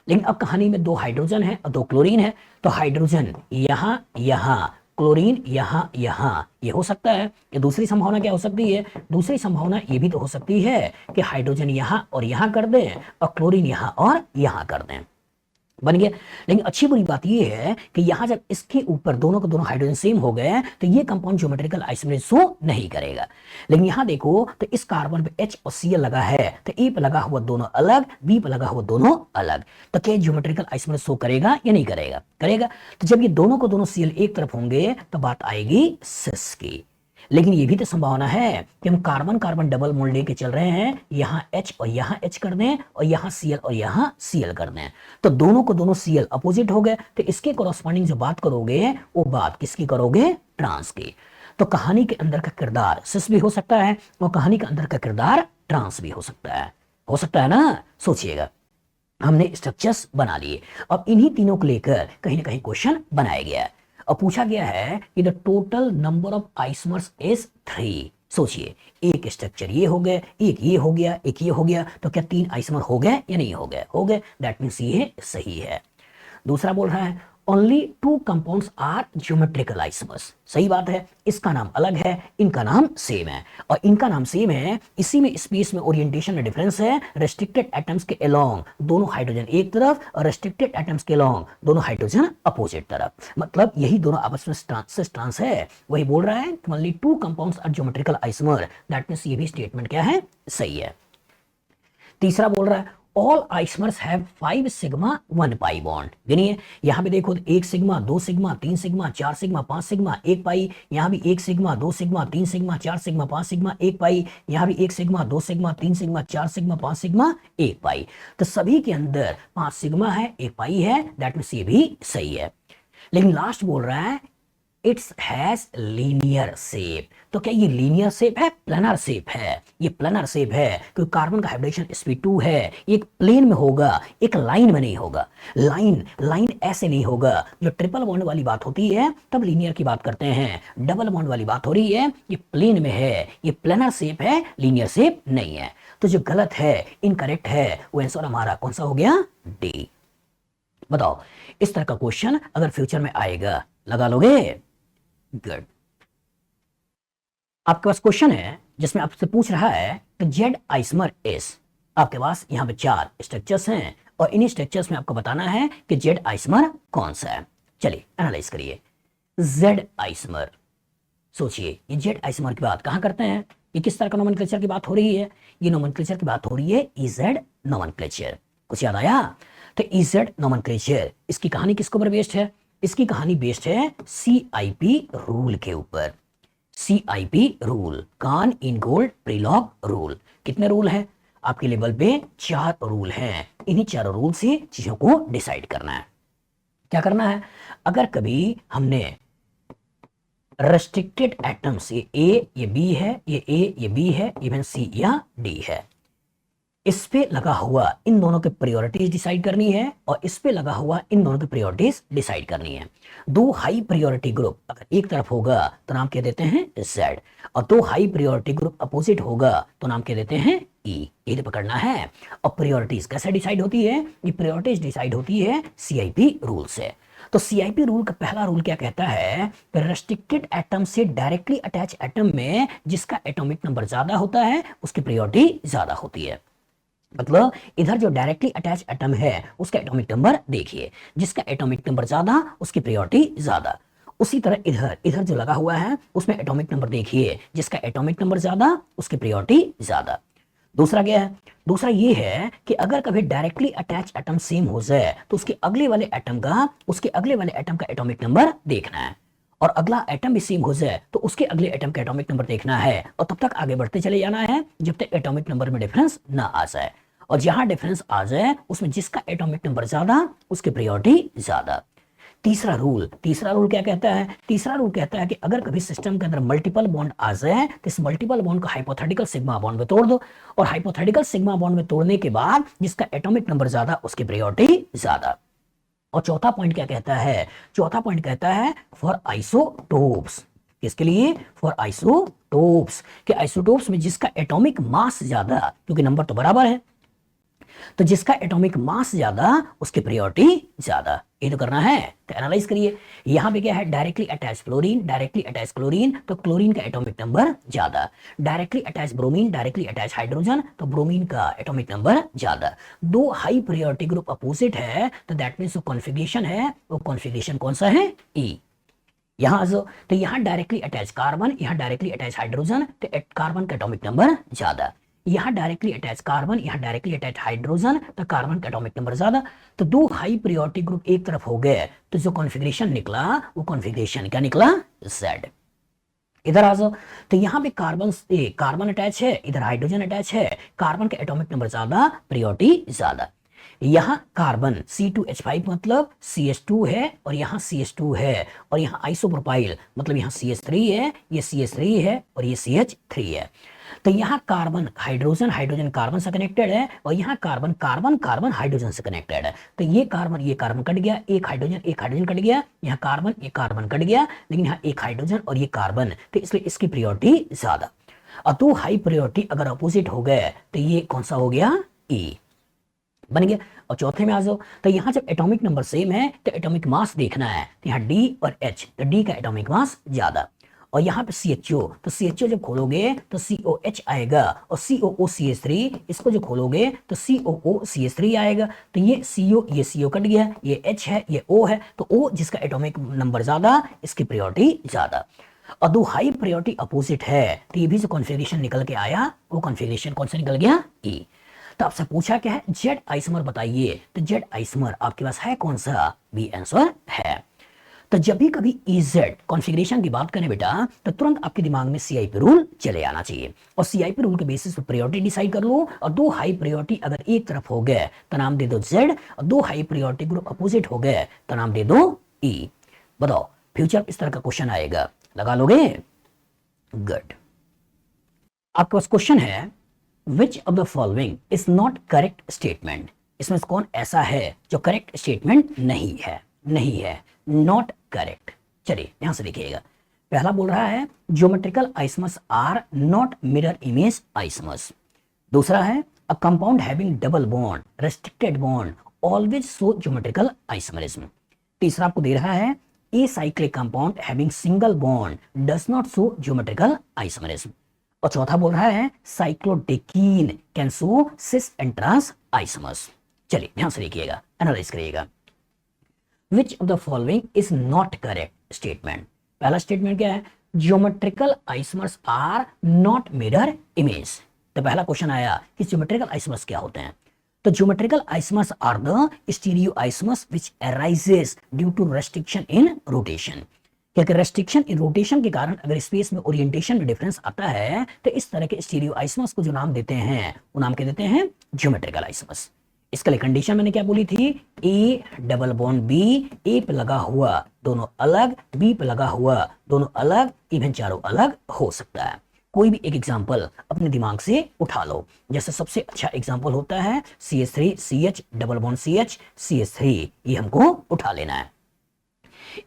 Speaker 1: लेकिन अब कहानी में 2 हाइड्रोजन है और 2 क्लोरीन है, तो हाइड्रोजन यहां यहां, क्लोरीन यहां यहां, ये हो सकता है। ये दूसरी संभावना क्या हो सकती है? दूसरी संभावना ये भी तो हो सकती है कि हाइड्रोजन यहां और यहां कर दें और क्लोरीन यहां और यहां कर दें, बन गया। लेकिन अच्छी बुरी बात यह है कि यहां जब इसके ऊपर दोनों को दोनों हाइड्रोजन सेम हो गए तो ये कंपाउंड ज्योमेट्रिकल आइसोमरेज शो नहीं करेगा। लेकिन यहां देखो तो इस कार्बन पे H और Cl लगा है, तो E पे लगा हुआ दोनों अलग, B पे लगा हुआ दोनों अलग, तो क्या ज्योमेट्रिकल आइसोमरेज शो करेगा या नहीं करेगा? करेगा। तो जब ये दोनों को दोनों Cl एक तरफ होंगे तो बात आएगी सिस की। लेकिन ये भी तो संभावना है कि हम कार्बन कार्बन डबल बॉन्ड लेके चल रहे हैं, यहां H और यहां H कर दें और यहां Cl और यहां Cl कर दें, तो दोनों को दोनों Cl अपोजिट हो गए, तो इसके कॉरस्पॉन्डिंग जो बात करोगे वो बात किसकी करोगे? ट्रांस की। तो कहानी के अंदर का किरदार सिस भी हो सकता है और कहानी के अंदर का किरदार ट्रांस भी हो सकता है ना? सोचिएगा, हमने स्ट्रक्चर्स बना लिए, अब इन्हीं तीनों को लेकर कहीं ना कहीं क्वेश्चन बनाया गया है और पूछा गया है कि the total number of isomers is 3। सोचिए, एक स्ट्रक्चर ये हो गया, एक ये हो गया, एक ये हो गया, तो क्या 3 आइसोमर हो गए या नहीं हो गए? हो गए, दैट मींस ये सही है। दूसरा बोल रहा है only 2 compounds are geometrical isomers, सही बात है। इसका नाम अलग है, इनका नाम सेम है, और इनका नाम सेम है, इसी में स्पेस में ओरिएंटेशन में डिफरेंस है। रेस्ट्रिक्टेड एटम्स के अलोंग दोनों हाइड्रोजन एक तरफ और रेस्ट्रिक्टेड एटम्स के अलोंग दोनों हाइड्रोजन अपोजिट तरफ, मतलब यही दोनों आपस में ट्रांस है। वही बोल रहा है only 2 compounds are geometrical isomer, that means ये भी स्टेटमेंट क्या है? सही है। तीसरा बोल रहा है all isomers have 5 sigma 1 pi bond. गिनिए, यहां पे देखो 1 sigma, 2 sigma, 3 sigma, 4 sigma, 5 sigma, 1 pi. यहां भी 1 sigma, 2 sigma, 3 sigma, 4 sigma, 5 sigma, 1 pi. यहां भी 1 sigma, 2 sigma, 3 sigma, 4 sigma, 5 sigma, 1 pi. तो सभी के अंदर 5 सिग्मा है, 1 पाई है, दैट मींस ये भी सही है। लेकिन लास्ट बोल रहा है इट्स हैज लीनियर शेप। तो क्या ये लीनियर शेप है, प्लानर शेप है? ये प्लानर शेप है क्योंकि कार्बन का हाइब्रिडेशन sp2 है, एक प्लेन में होगा, एक लाइन में नहीं होगा। लाइन लाइन ऐसे नहीं होगा। जो ट्रिपल बॉन्ड वाली बात होती है तब लीनियर की बात करते हैं, डबल बॉन्ड वाली बात हो रही है, ये प्लेन में है, ये प्लानर शेप है, लीनियर शेप नहीं है। तो जो गलत है, इनकरेक्ट है, वो आंसर हमारा कौन सा हो गया? डी। बताओ, इस तरह का क्वेश्चन अगर फ्यूचर में आएगा लगा लोगे? गुड। आपके पास क्वेश्चन है जिसमें आपसे पूछ रहा है कि जेड आइसमर इज, आपके पास यहां पे 4 स्ट्रक्चर्स हैं और इन्हीं स्ट्रक्चर्स में आपको बताना है कि जेड आइसमर कौन सा है। चलिए एनालाइज करिए। जेड आइसमर, सोचिए ये जेड आइसमर की बात कहां करते हैं? ये किस तरह का नोमेनक्लेचर की बात हो रही है? ये नोमेनक्लेचर की बात हो रही है इजेड नोमेनक्लेचर। कुछ याद आया? तो इजेड नोमेनक्लेचर, इसकी कहानी किसके ऊपर बेस्ड है? इसकी कहानी बेस्ड है CIP रूल के ऊपर। CIP rule, Cahn Ingold Prelog rule. कितने रूल हैं आपके लेवल पे? 4 रूल हैं। इन्हीं 4 रूल से चीजों को डिसाइड करना है। क्या करना है? अगर कभी हमने रेस्ट्रिक्टेड एटम्स, ये A ये B है, ये A ये B है, इवन C या D है, इस पे लगा हुआ इन दोनों के प्रायोरिटीज डिसाइड करनी है और इस पे लगा हुआ इन दोनों के प्रायोरिटीज डिसाइड करनी है। 2 हाई प्रायोरिटी ग्रुप अगर एक तरफ होगा तो नाम क्या देते हैं? Z, और 2 हाई प्रायोरिटी ग्रुप अपोजिट होगा तो नाम क्या देते हैं? E। ये तो पकड़ना है। और प्रायोरिटीज कैसे डिसाइड होती है? ये प्रायोरिटीज डिसाइड होती है CIP रूल से। तो CIP रूल का पहला रूल क्या कहता है? रेस्ट्रिक्टेड एटम से डायरेक्टली अटैच एटम में जिसका एटॉमिक नंबर ज्यादा होता है उसकी प्रायोरिटी ज्यादा होती है। मतलब इधर जो डायरेक्टली अटैच एटम है उसका एटॉमिक नंबर देखिए, जिसका एटॉमिक नंबर ज्यादा उसकी प्रायोरिटी ज्यादा। उसी तरह इधर इधर जो लगा हुआ है उसमें एटॉमिक नंबर देखिए, जिसका एटॉमिक नंबर ज्यादा उसकी प्रायोरिटी ज्यादा। दूसरा क्या है? दूसरा ये है कि अगर कभी डायरेक्टली अटैच एटम सेम हो जाए तो उसके अगले वाले एटम का एटॉमिक नंबर देखना है, और अगला एटम भी सेम हो जाए तो उसके अगले एटम का एटॉमिक नंबर देखना है, और तब तक आगे बढ़ते चले जाना है जब तक एटॉमिक नंबर में डिफरेंस ना आ जाए। और जहां डिफरेंस आ जाए उसमें जिसका एटॉमिक नंबर ज्यादा उसकी प्रायोरिटी ज्यादा। तीसरा रूल क्या कहता है? तीसरा रूल कहता है कि अगर कभी सिस्टम के अंदर मल्टीपल बॉन्ड आ जाए तो इस मल्टीपल बॉन्ड को हाइपोथेटिकल सिग्मा बॉन्ड में तोड़ दो, और हाइपोथेटिकल सिग्मा बॉन्ड में तोड़ने के बाद जिसका एटॉमिक नंबर ज्यादा उसकी प्रायोरिटी ज्यादा। और चौथा पॉइंट क्या कहता है? चौथा पॉइंट कहता है फॉर आइसोटोप्स। किसके लिए? फॉर आइसोटोप्स, कि आइसोटोप्स में जिसका एटॉमिक मास ज्यादा, क्योंकि नंबर तो बराबर है, तो जिसका एटॉमिक मास ज्यादा उसकी प्रायोरिटी ज्यादा। ये तो करना है। तो एनालाइज करिए। यहां पे क्या है? Directly attach fluorine, directly attach chlorine, तो क्लोरीन का एटॉमिक नंबर ज्यादा। Directly attach bromine, directly attach hydrogen, तो ब्रोमीन का एटॉमिक नंबर ज्यादा। 2 हाई प्रायोरिटी ग्रुप अपोजिट है तो दैट मींस जो कॉन्फ़िगरेशन है वो कॉन्फ़िगरेशन कौन सा है? ई। यहां तो यहां डायरेक्टली अटैच कार्बन, यहां डायरेक्टली अटैच हाइड्रोजन, तो कार्बन का एटॉमिक नंबर ज्यादा। यहां डायरेक्टली अटैच कार्बन, यहां डायरेक्टली अटैच हाइड्रोजन, तो कार्बन का एटॉमिक नंबर ज्यादा। तो 2 हाई प्रायोरिटी ग्रुप एक तरफ हो गए तो जो कॉन्फ़िगरेशन निकला वो कॉन्फ़िगरेशन क्या निकला? Z। इधर आ जाओ, तो यहां पे कार्बन अटैच है, इधर हाइड्रोजन अटैच है, कार्बन का एटॉमिक नंबर ज्यादा, प्रायोरिटी ज्यादा। यहां कार्बन C2H5 मतलब CH2 है और यहां CH2 है, और यहां आइसोप्रोपाइल मतलब यहां CH3 है, ये CH3 है और ये CH3 है। तो यहाँ कार्बन हाइड्रोजन हाइड्रोजन कार्बन से कनेक्टेड है, और यहाँ कार्बन कार्बन कार्बन हाइड्रोजन से कनेक्टेड है। तो ये कार्बन कट गया, एक हाइड्रोजन कट गया, यहाँ कार्बन एक कार्बन कट गया, लेकिन यहाँ एक हाइड्रोजन और ये कार्बन, तो इसलिए इसकी प्रायोरिटी ज्यादा। और 2 हाई प्रायोरिटी अगर अपोजिट हो गए तो ये कौन सा हो गया? ई बन गया। और चौथे में आ जाओ, तो यहाँ जब एटॉमिक नंबर सेम है तो एटॉमिक मास देखना है, तो यहाँ D और H, तो D का एटॉमिक मास ज्यादा। और यहाँ पे CHO, तो CHO जब खोलोगे तो COH आएगा, और COOCH3 इसको जो खोलोगे तो COOCH3 आएगा। तो ये CO ये CO कट गया, ये H है ये O है, तो O जिसका एटॉमिक नंबर ज्यादा इसकी प्रायोरिटी ज्यादा। और 2 हाई प्रायोरिटी अपोजिट है तो ये भी जो कॉन्फ़िगरेशन निकल के आया वो कॉन्फ़िगरेशन कौन सा निकल गया? E। तो आपसे पूछा क्या है? जेड आइसोमर बताइए, तो जेड आइसोमर आपके पास है कौन सा? बी आंसर है। तो जब भी कभी इजेड कॉन्फ़िगरेशन की बात करें बेटा तो तुरंत आपके दिमाग में CIP रूल चले आना चाहिए, और CIP रूल के बेसिस पर प्रायोरिटी डिसाइड कर लो। और 2 हाई प्रायोरिटी अगर एक तरफ हो गए तो नाम दे दो Z, और 2 हाई प्रायोरिटी ग्रुप अपोजिट हो गए तो नाम दे दो E। बताओ फ्यूचर इस तरह का क्वेश्चन आएगा, लगा लोगे? गुड। आपके पास क्वेश्चन है विच of the following is not correct statement. इसमें से कौन ऐसा है जो करेक्ट स्टेटमेंट नहीं है? नहीं है, नॉट करेक्ट। चलिए यहां से देखिएगा। पहला बोल रहा है geometrical isomers are not mirror image isomers. दूसरा है a compound having double bond restricted bond always show geometrical isomerism. तीसरा आपको दे रहा है a cyclic compound having single bond does not show geometrical isomerism. और चौथा बोल रहा है cyclodecene can show cis and trans isomers. चलिए ध्यान से देखिएगा, एनालाइज करिएगा। Which of the following is not correct statement. पहला स्टेटमेंट क्या है? Geometrical isomers are not mirror image. तो पहला क्वेश्चन आया कि ज्योमेट्रिकल आइसोमर्स क्या होते हैं? तो geometrical isomers are the stereo isomers which arises due to restriction in rotation. क्योंकि रेस्ट्रिक्शन इन रोटेशन के कारण अगर स्पेस में ओरिएंटेशन में डिफरेंस आता है तो इस तरह के स्टीरियो आइसोमर्स को जो नाम देते हैं वो नाम क्या देते हैं? Geometrical isomers. इसके लिए कंडीशन मैंने क्या बोली थी? ए डबल बॉन्ड बी, ए पे लगा हुआ दोनों अलग, बी पे लगा हुआ दोनों अलग, इवन चारों अलग हो सकता है। कोई भी एक एग्जांपल अपने दिमाग से उठा लो। जैसे सबसे अच्छा एग्जांपल होता है CH3 CH double bond CH CH3, ये हमको उठा लेना है।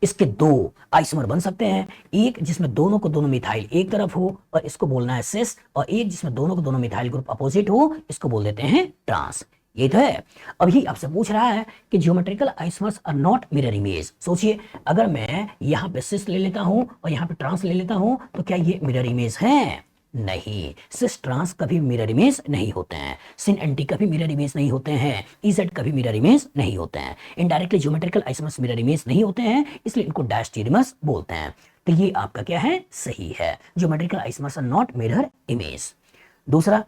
Speaker 1: इसके दो आइसोमर बन सकते हैं, एक जिसमें दोनों को दोनों मिथाइल एक तरफ हो और इसको बोलना है सिस, और एक जिसमें दोनों को दोनों मिथाइल ग्रुप अपोजिट हो, इसको बोल देते हैं ट्रांस। ये तो है। अभी आपसे पूछ रहा है कि geometrical isomers are not mirror image. सोचिए अगर मैं यहां पे सिस ले लेता हूं और यहां पे ट्रांस ले लेता हूं तो क्या ये मिरर इमेज है? नहीं, सिस ट्रांस कभी मिरर इमेज नहीं होते हैं, सिन एंटी कभी मिरर इमेज नहीं होते हैं, इजेड कभी मिरर इमेज नहीं होते हैं। Indirectly geometrical isomers mirror image नहीं होते हैं, इसलिए इनको डायस्टेरियमस बोलते हैं। तो ये आपका क्या है? सही है, geometrical isomers are not mirror image. दूसरा,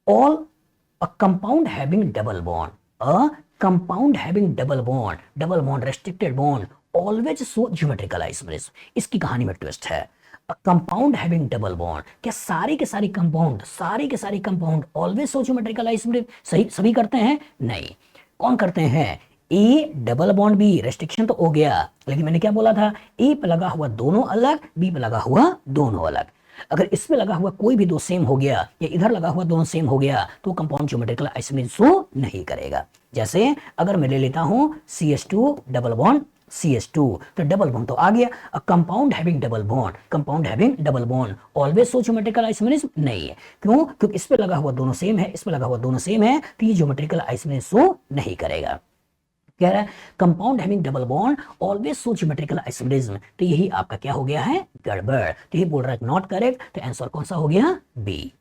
Speaker 1: all a compound having double bond, a compound having double bond restricted bond always show geometrical isomerism। इसकी कहानी में ट्विस्ट है। a compound having double bond, क्या सारे के सारे compound always show geometrical isomerism? सही सभी करते हैं? नहीं। कौन करते हैं? A double bond B, restriction तो हो गया, लेकिन मैंने क्या बोला था? ए पे लगा हुआ दोनों अलग, बी पे लगा हुआ दोनों अलग। अगर इसमें लगा हुआ कोई भी दो सेम हो गया या इधर लगा हुआ दोनों सेम हो गया तो कंपाउंड ज्योमेट्रिकल आइसोमरिज्म शो नहीं करेगा। जैसे अगर मैं ले लेता हूं CH2 डबल बॉन्ड CH2, तो डबल बॉन्ड तो आ गया। Compound having double bond always show geometrical isomerism? नहीं है। क्यों? क्योंकि इस पे लगा हुआ दोनों सेम है, इस पे लगा हुआ दोनों सेम है, तो ये ज्योमेट्रिकल आइसोमरिज्म शो नहीं करेगा। कह रहा है compound having double bond always show geometrical isomerism, तो यही आपका क्या हो गया है? गड़बड़। तो ये बोल रहा है नॉट करेक्ट, तो आंसर कौन सा हो गया? बी।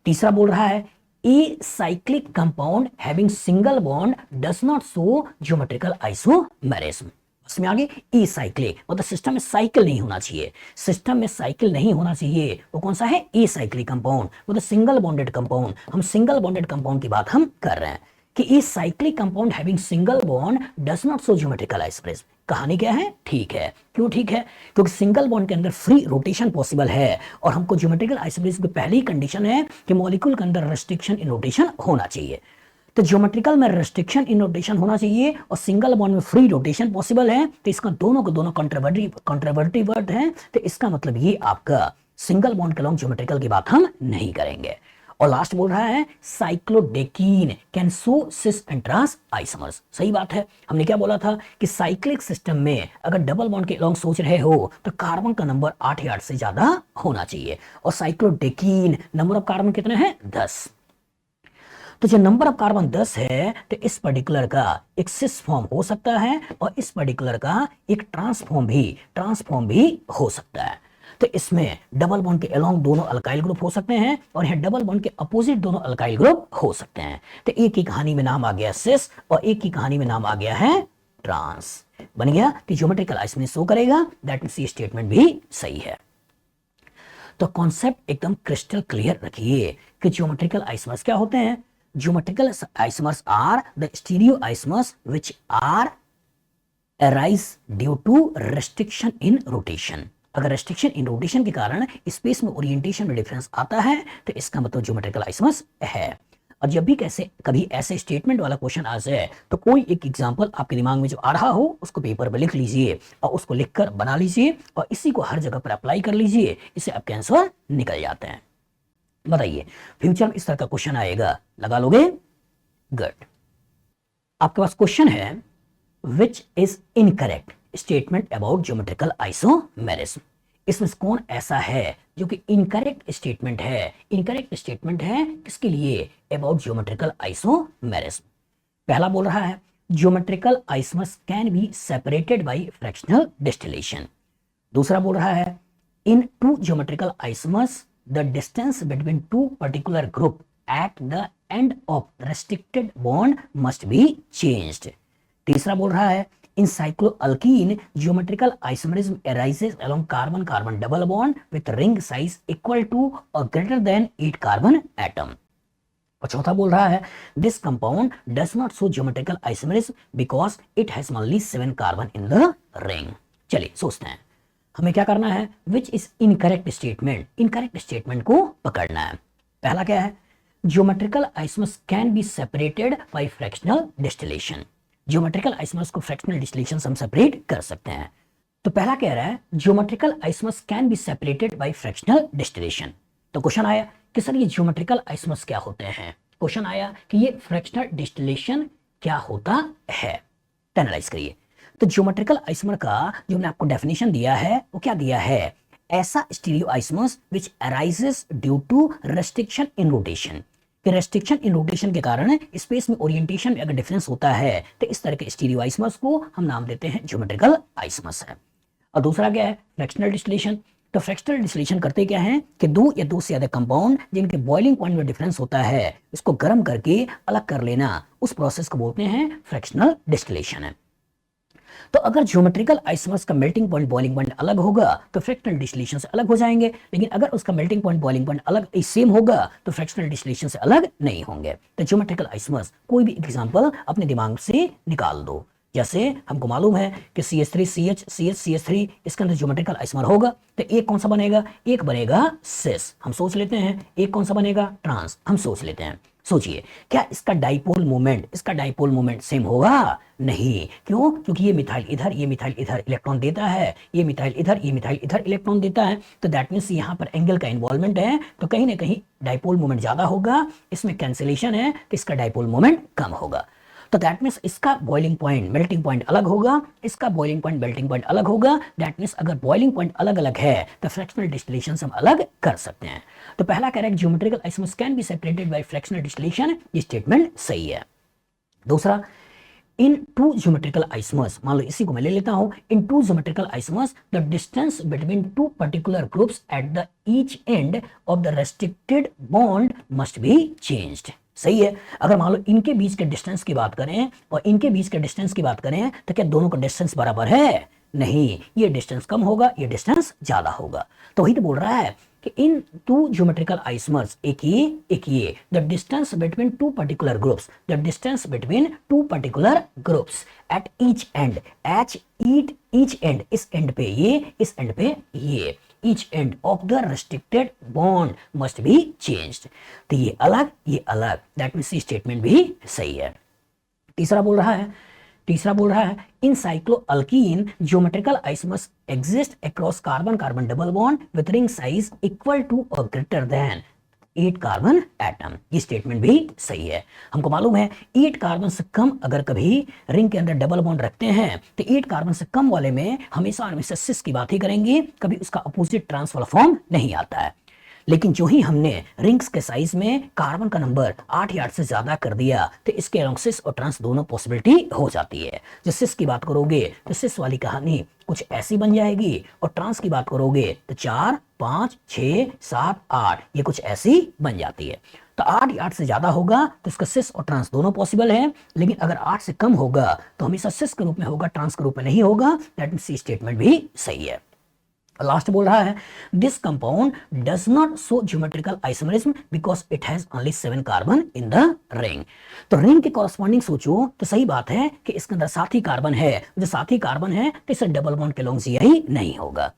Speaker 1: तीसरा बोल रहा है a cyclic compound having single bond does not show geometrical isomerism. उसमें आगे ई साइक्लिक, मतलब सिस्टम में साइकिल नहीं होना चाहिए, सिस्टम में साइकिल नहीं होना चाहिए। वो कौन सा है? ए साइक्लिक कंपाउंड, मतलब सिंगल बॉन्डेड कंपाउंड। हम सिंगल बॉन्डेड कंपाउंड की बात हम कर रहे हैं कि इस cyclic compound having single bond does not show geometrical isomerism. कहानी क्या है? ठीक है। क्यों ठीक है? क्योंकि सिंगल बॉन्ड के अंदर फ्री रोटेशन पॉसिबल है और हमको ज्योमेट्रिकल आइसोमरिज्म की पहली कंडीशन है कि मॉलिक्यूल के अंदर रेस्ट्रिक्शन इन रोटेशन होना चाहिए। तो ज्योमेट्रिकल में रेस्ट्रिक्शन इन रोटेशन होना चाहिए और सिंगल बॉन्ड में फ्री रोटेशन पॉसिबल है, तो इसका दोनों को दोनों कंट्रोवर्टिव वर्ड है, तो इसका मतलब ये आपका सिंगल बॉन्ड के लॉन्ग ज्योमेट्रिकल की बात हम नहीं करेंगे। और लास्ट बोल रहा है cyclodecene can show cis and trans isomers. सही बात है। हमने क्या बोला था कि साइक्लिक सिस्टम में अगर डबल बॉन्ड के अलॉन्ग सोच रहे हो तो कार्बन का नंबर 8 या 8 से ज्यादा होना चाहिए, और साइक्लोडेकीन नंबर ऑफ कार्बन कितने हैं? 10। तो जो नंबर ऑफ कार्बन 10 है तो इस पर्टिकुलर का एक सिस फॉर्म हो सकता है और इस पर्टिकुलर का एक ट्रांसफॉर्म भी हो सकता है। तो इसमें डबल बॉन्ड के अलोंग दोनों अल्काइल ग्रुप हो सकते हैं और यहाँ डबल बॉन्ड के अपोजिट दोनों अल्काइल ग्रुप हो सकते हैं। तो एक की कहानी में नाम आ गया सिस और एक की कहानी में नाम आ गया है ट्रांस। बन गया कि ज्योमेट्रिकल आइसोमरिज्म शो करेगा, दैट मींस ये स्टेटमेंट भी सही है। तो कॉन्सेप्ट एकदम क्रिस्टल क्लियर रखिए कि ज्योमेट्रिकल आइसोमर्स क्या होते हैं। Geometrical isomers are the stereo isomers which are arise due to restriction in rotation. अगर रेस्ट्रिक्शन इन रोटेशन के कारण स्पेस में ओरिएंटेशन में डिफरेंस आता है तो इसका मतलब ज्योमेट्रिकल आइसोमर्स है। और जब भी कैसे कभी ऐसे स्टेटमेंट वाला क्वेश्चन आ जाए तो कोई एक एग्जांपल आपके दिमाग में जो आ रहा हो उसको पेपर पर लिख लीजिए और उसको लिखकर बना लीजिए और इसी को हर जगह पर अप्लाई कर लीजिए, इससे आपके आंसर निकल जाते हैं। बताइए फ्यूचर में इस तरह का क्वेश्चन आएगा, लगा लोगे? गुड। आपके पास क्वेश्चन है which is incorrect statement about geometrical isomerism. इसमें कौन ऐसा है जो कि इनकरेक्ट स्टेटमेंट है? इनकरेक्ट स्टेटमेंट है किसके लिए? About geometrical isomerism. पहला बोल रहा है geometrical isomers can be separated by fractional distillation. दूसरा बोल रहा है in two geometrical isomers the distance between two particular group at the end of restricted bond must be changed. तीसरा बोल रहा है in cycloalkene geometrical isomerism arises along carbon carbon double bond with ring size equal to or greater than 8 carbon atom। और चौथा बोल रहा है this compound does not show geometrical isomerism because it has only 7 carbon in the ring। चलिए सोचते हैं हमें क्या करना है। which is incorrect statement, incorrect statement को पकड़ना है। पहला क्या है geometrical isomers can be separated by fractional distillation। Geometrical isomers को फ्रैक्शनल डिस्टिलेशन से हम सेपरेट कर सकते हैं। तो पहला कह रहा है geometrical isomers can be separated by fractional distillation. तो क्वेश्चन आया कि सर ये ज्योमेट्रिकल आइसोमर्स क्या होते हैं? क्वेश्चन आया कि ये फ्रैक्शनल डिस्टिलेशन क्या होता है? तो एनालाइज करिए। तो ज्योमेट्रिकल आइसोमर का जो मैंने आपको डेफिनेशन दिया है वो क्या दिया है? ऐसा stereo isomers which arises due to restriction in rotation. Restriction in rotation के कारण स्पेस में ओरिएंटेशन में अगर डिफरेंस होता है तो इस तरह के स्टीरियो आइसोमर्स को हम नाम देते हैं ज्योमेट्रिकल आइसोमर्स है। और दूसरा क्या है फ्रैक्शनल डिस्टिलेशन। तो फ्रैक्शनल डिस्टिलेशन करते क्या है कि दो या दो से ज्यादा कंपाउंड जिनके बॉइलिंग पॉइंट में डिफरेंस होता है इसको गर्म करके अलग कर लेना, उस प्रोसेस को बोलते हैं फ्रैक्शनल डिस्टिलेशन है। तो अगर ज्योमेट्रिकल आइसोमर्स का मेल्टिंग पॉइंट बॉइलिंग पॉइंट अलग होगा तो फ्रैक्शनल डिस्टिलेशन से अलग हो जाएंगे, लेकिन अगर उसका मेल्टिंग पॉइंट बॉइलिंग पॉइंट अलग सेम होगा तो फ्रैक्शनल डिस्टिलेशन से अलग नहीं होंगे। तो ज्योमेट्रिकल आइसोमर्स कोई भी एग्जांपल अपने दिमाग से निकाल दो। जैसे हमको मालूम है कि CH3 CH CH CH3 इसके अंदर ज्योमेट्रिकल आइसोमर होगा तो एक कौन सा बनेगा? एक बनेगा सिस, हम सोच लेते हैं। एक कौन सा बनेगा? ट्रांस, हम सोच लेते हैं। सोचिए क्या इसका डाइपोल मोमेंट सेम होगा? नहीं। क्यों? क्योंकि ये मिथाइल इधर ये मिथाइल इधर इलेक्ट्रॉन देता है, ये मिथाइल इधर ये मिथाइल इधर इलेक्ट्रॉन देता है। तो दैट मींस यहाँ पर एंगल का इन्वॉल्वमेंट है तो कहीं ना कहीं डाइपोल मोमेंट ज्यादा होगा, इसमें कैंसिलेशन है तो इसका डाइपोल मोमेंट कम होगा। तो दैट मींस इसका बॉइलिंग पॉइंट मेल्टिंग पॉइंट अलग होगा, इसका बॉइलिंग पॉइंट मेल्टिंग पॉइंट अलग होगा। दैट मींस अगर बॉइलिंग पॉइंट अलग अलग है तो फ्रैक्शनल डिस्टिलेशन से हम अलग कर सकते हैं। तो पहला कह रहा है geometrical isomers can be separated by fractional distillation, ये स्टेटमेंट सही है। दूसरा इन टू ज्योमेट्रिकल आइसोमर्स, मान लो इसी को मैं ले लेता हूं, in two geometrical isomers the distance between two particular groups at the each end of the restricted bond must be changed. सही है। अगर मान लो इनके बीच के डिस्टेंस की बात करें और इनके बीच के डिस्टेंस की बात करें तो क्या दोनों का डिस्टेंस बराबर है? नहीं, ये डिस्टेंस कम होगा, ये डिस्टेंस ज्यादा होगा। तो वही तो बोल रहा है कि इन टू ज्योमेट्रिकल आइसोमर्स एक ये the distance between two particular groups, the distance between two particular groups at each and, each and, इस एंड पे ये, इस एंड पे ये, each end of the restricted bond must be changed। तो ये अलग, दैट मींस स्टेटमेंट भी सही है। तीसरा बोल रहा है in cycloalkene geometrical isomers exist across carbon carbon double bond with ring size equal to और ग्रेटर देन 8 कार्बन एटम, ये स्टेटमेंट भी सही है। हमको मालूम है 8 कार्बन से कम अगर कभी रिंग के अंदर डबल बॉन्ड रखते हैं तो 8 कार्बन से कम वाले में हमेशा सिस की बात ही करेंगे, कभी उसका अपोजिट ट्रांस वाला फॉर्म नहीं आता है। लेकिन जो ही हमने रिंग्स के साइज में कार्बन का नंबर 8 या 8 से ज्यादा कर दिया तो इसके अलोंग सिस और ट्रांस दोनों पॉसिबिलिटी हो जाती है। जो सिस की बात करोगे तो सिस वाली कहानी कुछ ऐसी बन जाएगी और ट्रांस की बात करोगे तो 4 5 6 7 8 ये कुछ ऐसी बन जाती है। तो 8 या 8 से ज्यादा होगा तो इसका सिस और ट्रांस दोनों पॉसिबल है, लेकिन अगर 8 से कम होगा तो हमेशा सिस के रूप में होगा, ट्रांस के रूप में नहीं होगा। दैट मींस सी स्टेटमेंट भी सही है। लास्ट बोल रहा है this compound does not show geometrical isomerism because it has only 7 carbon in the ring. तो रिंग के कॉरस्पॉन्डिंग सोचो तो सही बात है कि इसके अंदर 7 ही कार्बन है, जो 7 ही कार्बन है तो इससे डबल बॉन्ड के लॉन्ग ही नहीं होगा।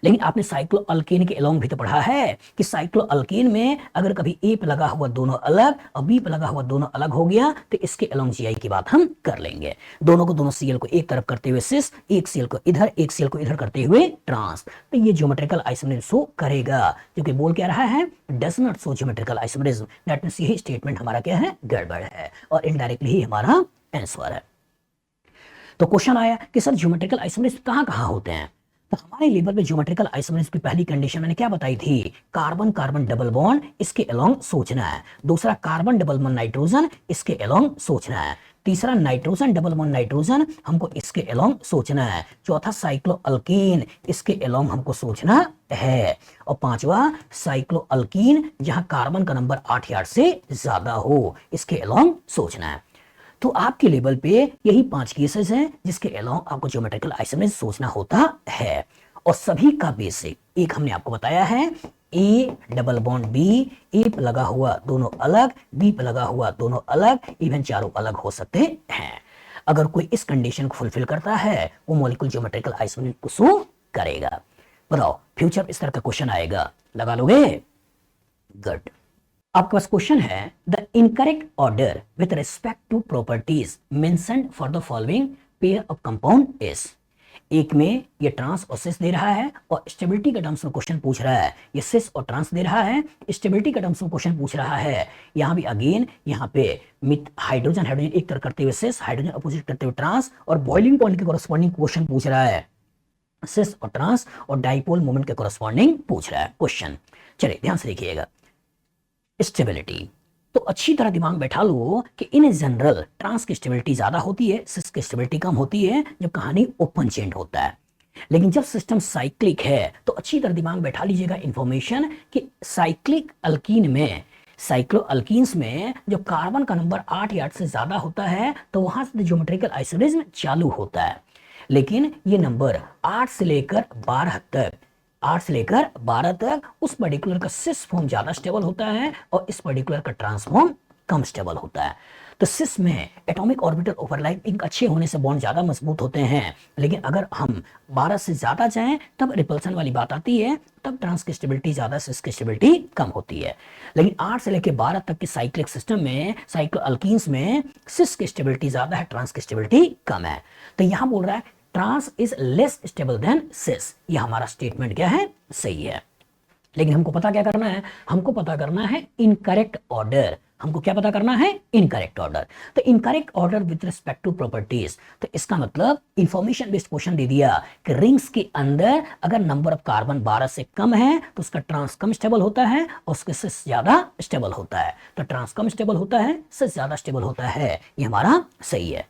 Speaker 1: लेकिन आपने साइक्लो अल्केन के अलोंग भी तो पढ़ा है कि साइक्लो अल्केन में अगर कभी ए पे लगा हुआ दोनों अलग और बी पे लगा हुआ दोनों अलग हो गया तो इसके अलोंग जीआई की बात हम कर लेंगे। दोनों को दोनों सीएल को एक तरफ करते हुए सिस, एक सीएल को इधर करते हुए ट्रांस, तो ये ज्योमेट्रिकल आइसोमरिज्म शो करेगा। क्योंकि बोल क्या रहा है, does not show geometrical isomerism, that means यही स्टेटमेंट हमारा क्या है, गड़बड़ है और इनडायरेक्टली ही हमारा आंसर है। तो क्वेश्चन आया कि सर ज्योमेट्रिकल आइसोमरिज्म कहां कहां होते हैं। तो हमारे लेवल पे ज्योमेट्रिकल आइसोमरिज्म की पहली कंडीशन मैंने क्या बताई थी, कार्बन कार्बन डबल बॉन्ड इसके अलोंग सोचना है। दूसरा कार्बन डबल बॉन्ड नाइट्रोजन इसके अलोंग सोचना है। तीसरा नाइट्रोजन डबल बॉन्ड नाइट्रोजन हमको इसके अलोंग सोचना है। चौथा साइक्लो अल्कीन इसके अलोंग हमको सोचना है। और पांचवा साइक्लो अल्कीन जहां कार्बन का नंबर 8 या 8 से ज्यादा हो, इसके अलोंग सोचना है। तो आपके लेवल पे यही 5 केसेस हैं जिसके अलावा आपको ज्योमेट्रिकल आइसोमरिज्म सोचना होता है। और सभी का बेसिक एक हमने आपको बताया है, ए डबल बॉन्ड बी, ए पे लगा हुआ दोनों अलग, बी पे लगा हुआ दोनों अलग, इवन चारों अलग हो सकते हैं। अगर कोई इस कंडीशन को फुलफिल करता है वो मॉलिक्यूल ज्योमेट्रिकल आइसोमरिज्म को शो करेगा। बताओ फ्यूचर इस तरह का क्वेश्चन आएगा, लगा लोगे? गुड। आपके पास क्वेश्चन है, the incorrect order with respect to properties mentioned for the following pair of compound is. एक में ये ट्रांस और सिस दे रहा है और स्टेबिलिटी के टर्म्स में क्वेश्चन पूछ रहा है। ये सिस और ट्रांस दे रहा है, स्टेबिलिटी के टर्म्स में क्वेश्चन पूछ रहा है। यहां भी अगेन यहाँ पे हाइड्रोजन हाइड्रोजन एक तरफ करते हुए सिस, हाइड्रोजन अपोजिट करते हुए ट्रांस, और बॉइलिंग पॉइंट के कोरस्पॉन्डिंग क्वेश्चन पूछ रहा है। सिस और ट्रांस और डाइपोल मोमेंट के कोरस्पॉन्डिंग पूछ रहा है क्वेश्चन। चलिए ध्यान से देखिएगा। स्टेबिलिटी तो अच्छी तरह दिमाग बैठा लो कि इन जनरल ट्रांस की स्टेबिलिटी ज्यादा होती है, सिस की स्टेबिलिटी कम होती है जब कहानी ओपन चेंड होता है। लेकिन जब सिस्टम साइक्लिक है तो अच्छी तरह दिमाग बैठा लीजिएगा इंफॉर्मेशन कि साइक्लिक अल्कीन में, साइक्लो अल्कीन्स में जब कार्बन का नंबर 8 या 8 से ज्यादा होता है तो वहां से ज्योमेट्रिकल आइसोमरिज्म चालू होता है। लेकिन ये नंबर 8 से लेकर 12 तक, 8 से लेकर 12 तक उस पर्टिकुलर का सिस फॉर्म ज्यादा स्टेबल होता है और इस पर्टिकुलर का ट्रांसफॉर्म कम स्टेबल होता है। तो सिस में एटॉमिक ऑर्बिटल ओवरलैपिंग अच्छे होने से बॉन्ड ज्यादा मजबूत होते हैं। लेकिन अगर हम 12 से ज्यादा जाएं तब रिपल्सन वाली बात आती है, तब ट्रांस की स्टेबिलिटी ज्यादा, सिस की स्टेबिलिटी कम होती है। लेकिन 8 से लेकर 12 तक के साइक्लिक सिस्टम में, साइक्लो अल्कीन्स में सिस की स्टेबिलिटी ज्यादा है, ट्रांस की स्टेबिलिटी कम है। तो यहां बोल रहा है trans is less stable than cis. ये हमारा स्टेटमेंट क्या है, सही है। लेकिन हमको पता क्या करना है, हमको पता करना है इनकरेक्ट ऑर्डर। हमको क्या पता करना है, इनकरेक्ट ऑर्डर। तो incorrect order with respect to properties, तो इसका मतलब इंफॉर्मेशन बेस्ड क्वेश्चन दे दिया कि रिंग्स के अंदर अगर नंबर ऑफ कार्बन 12 से कम है तो उसका ट्रांस कम स्टेबल होता है और उसके सिस ज्यादा स्टेबल होता है। तो ट्रांस कम स्टेबल होता है, सिस ज्यादा स्टेबल होता है, ये हमारा सही है।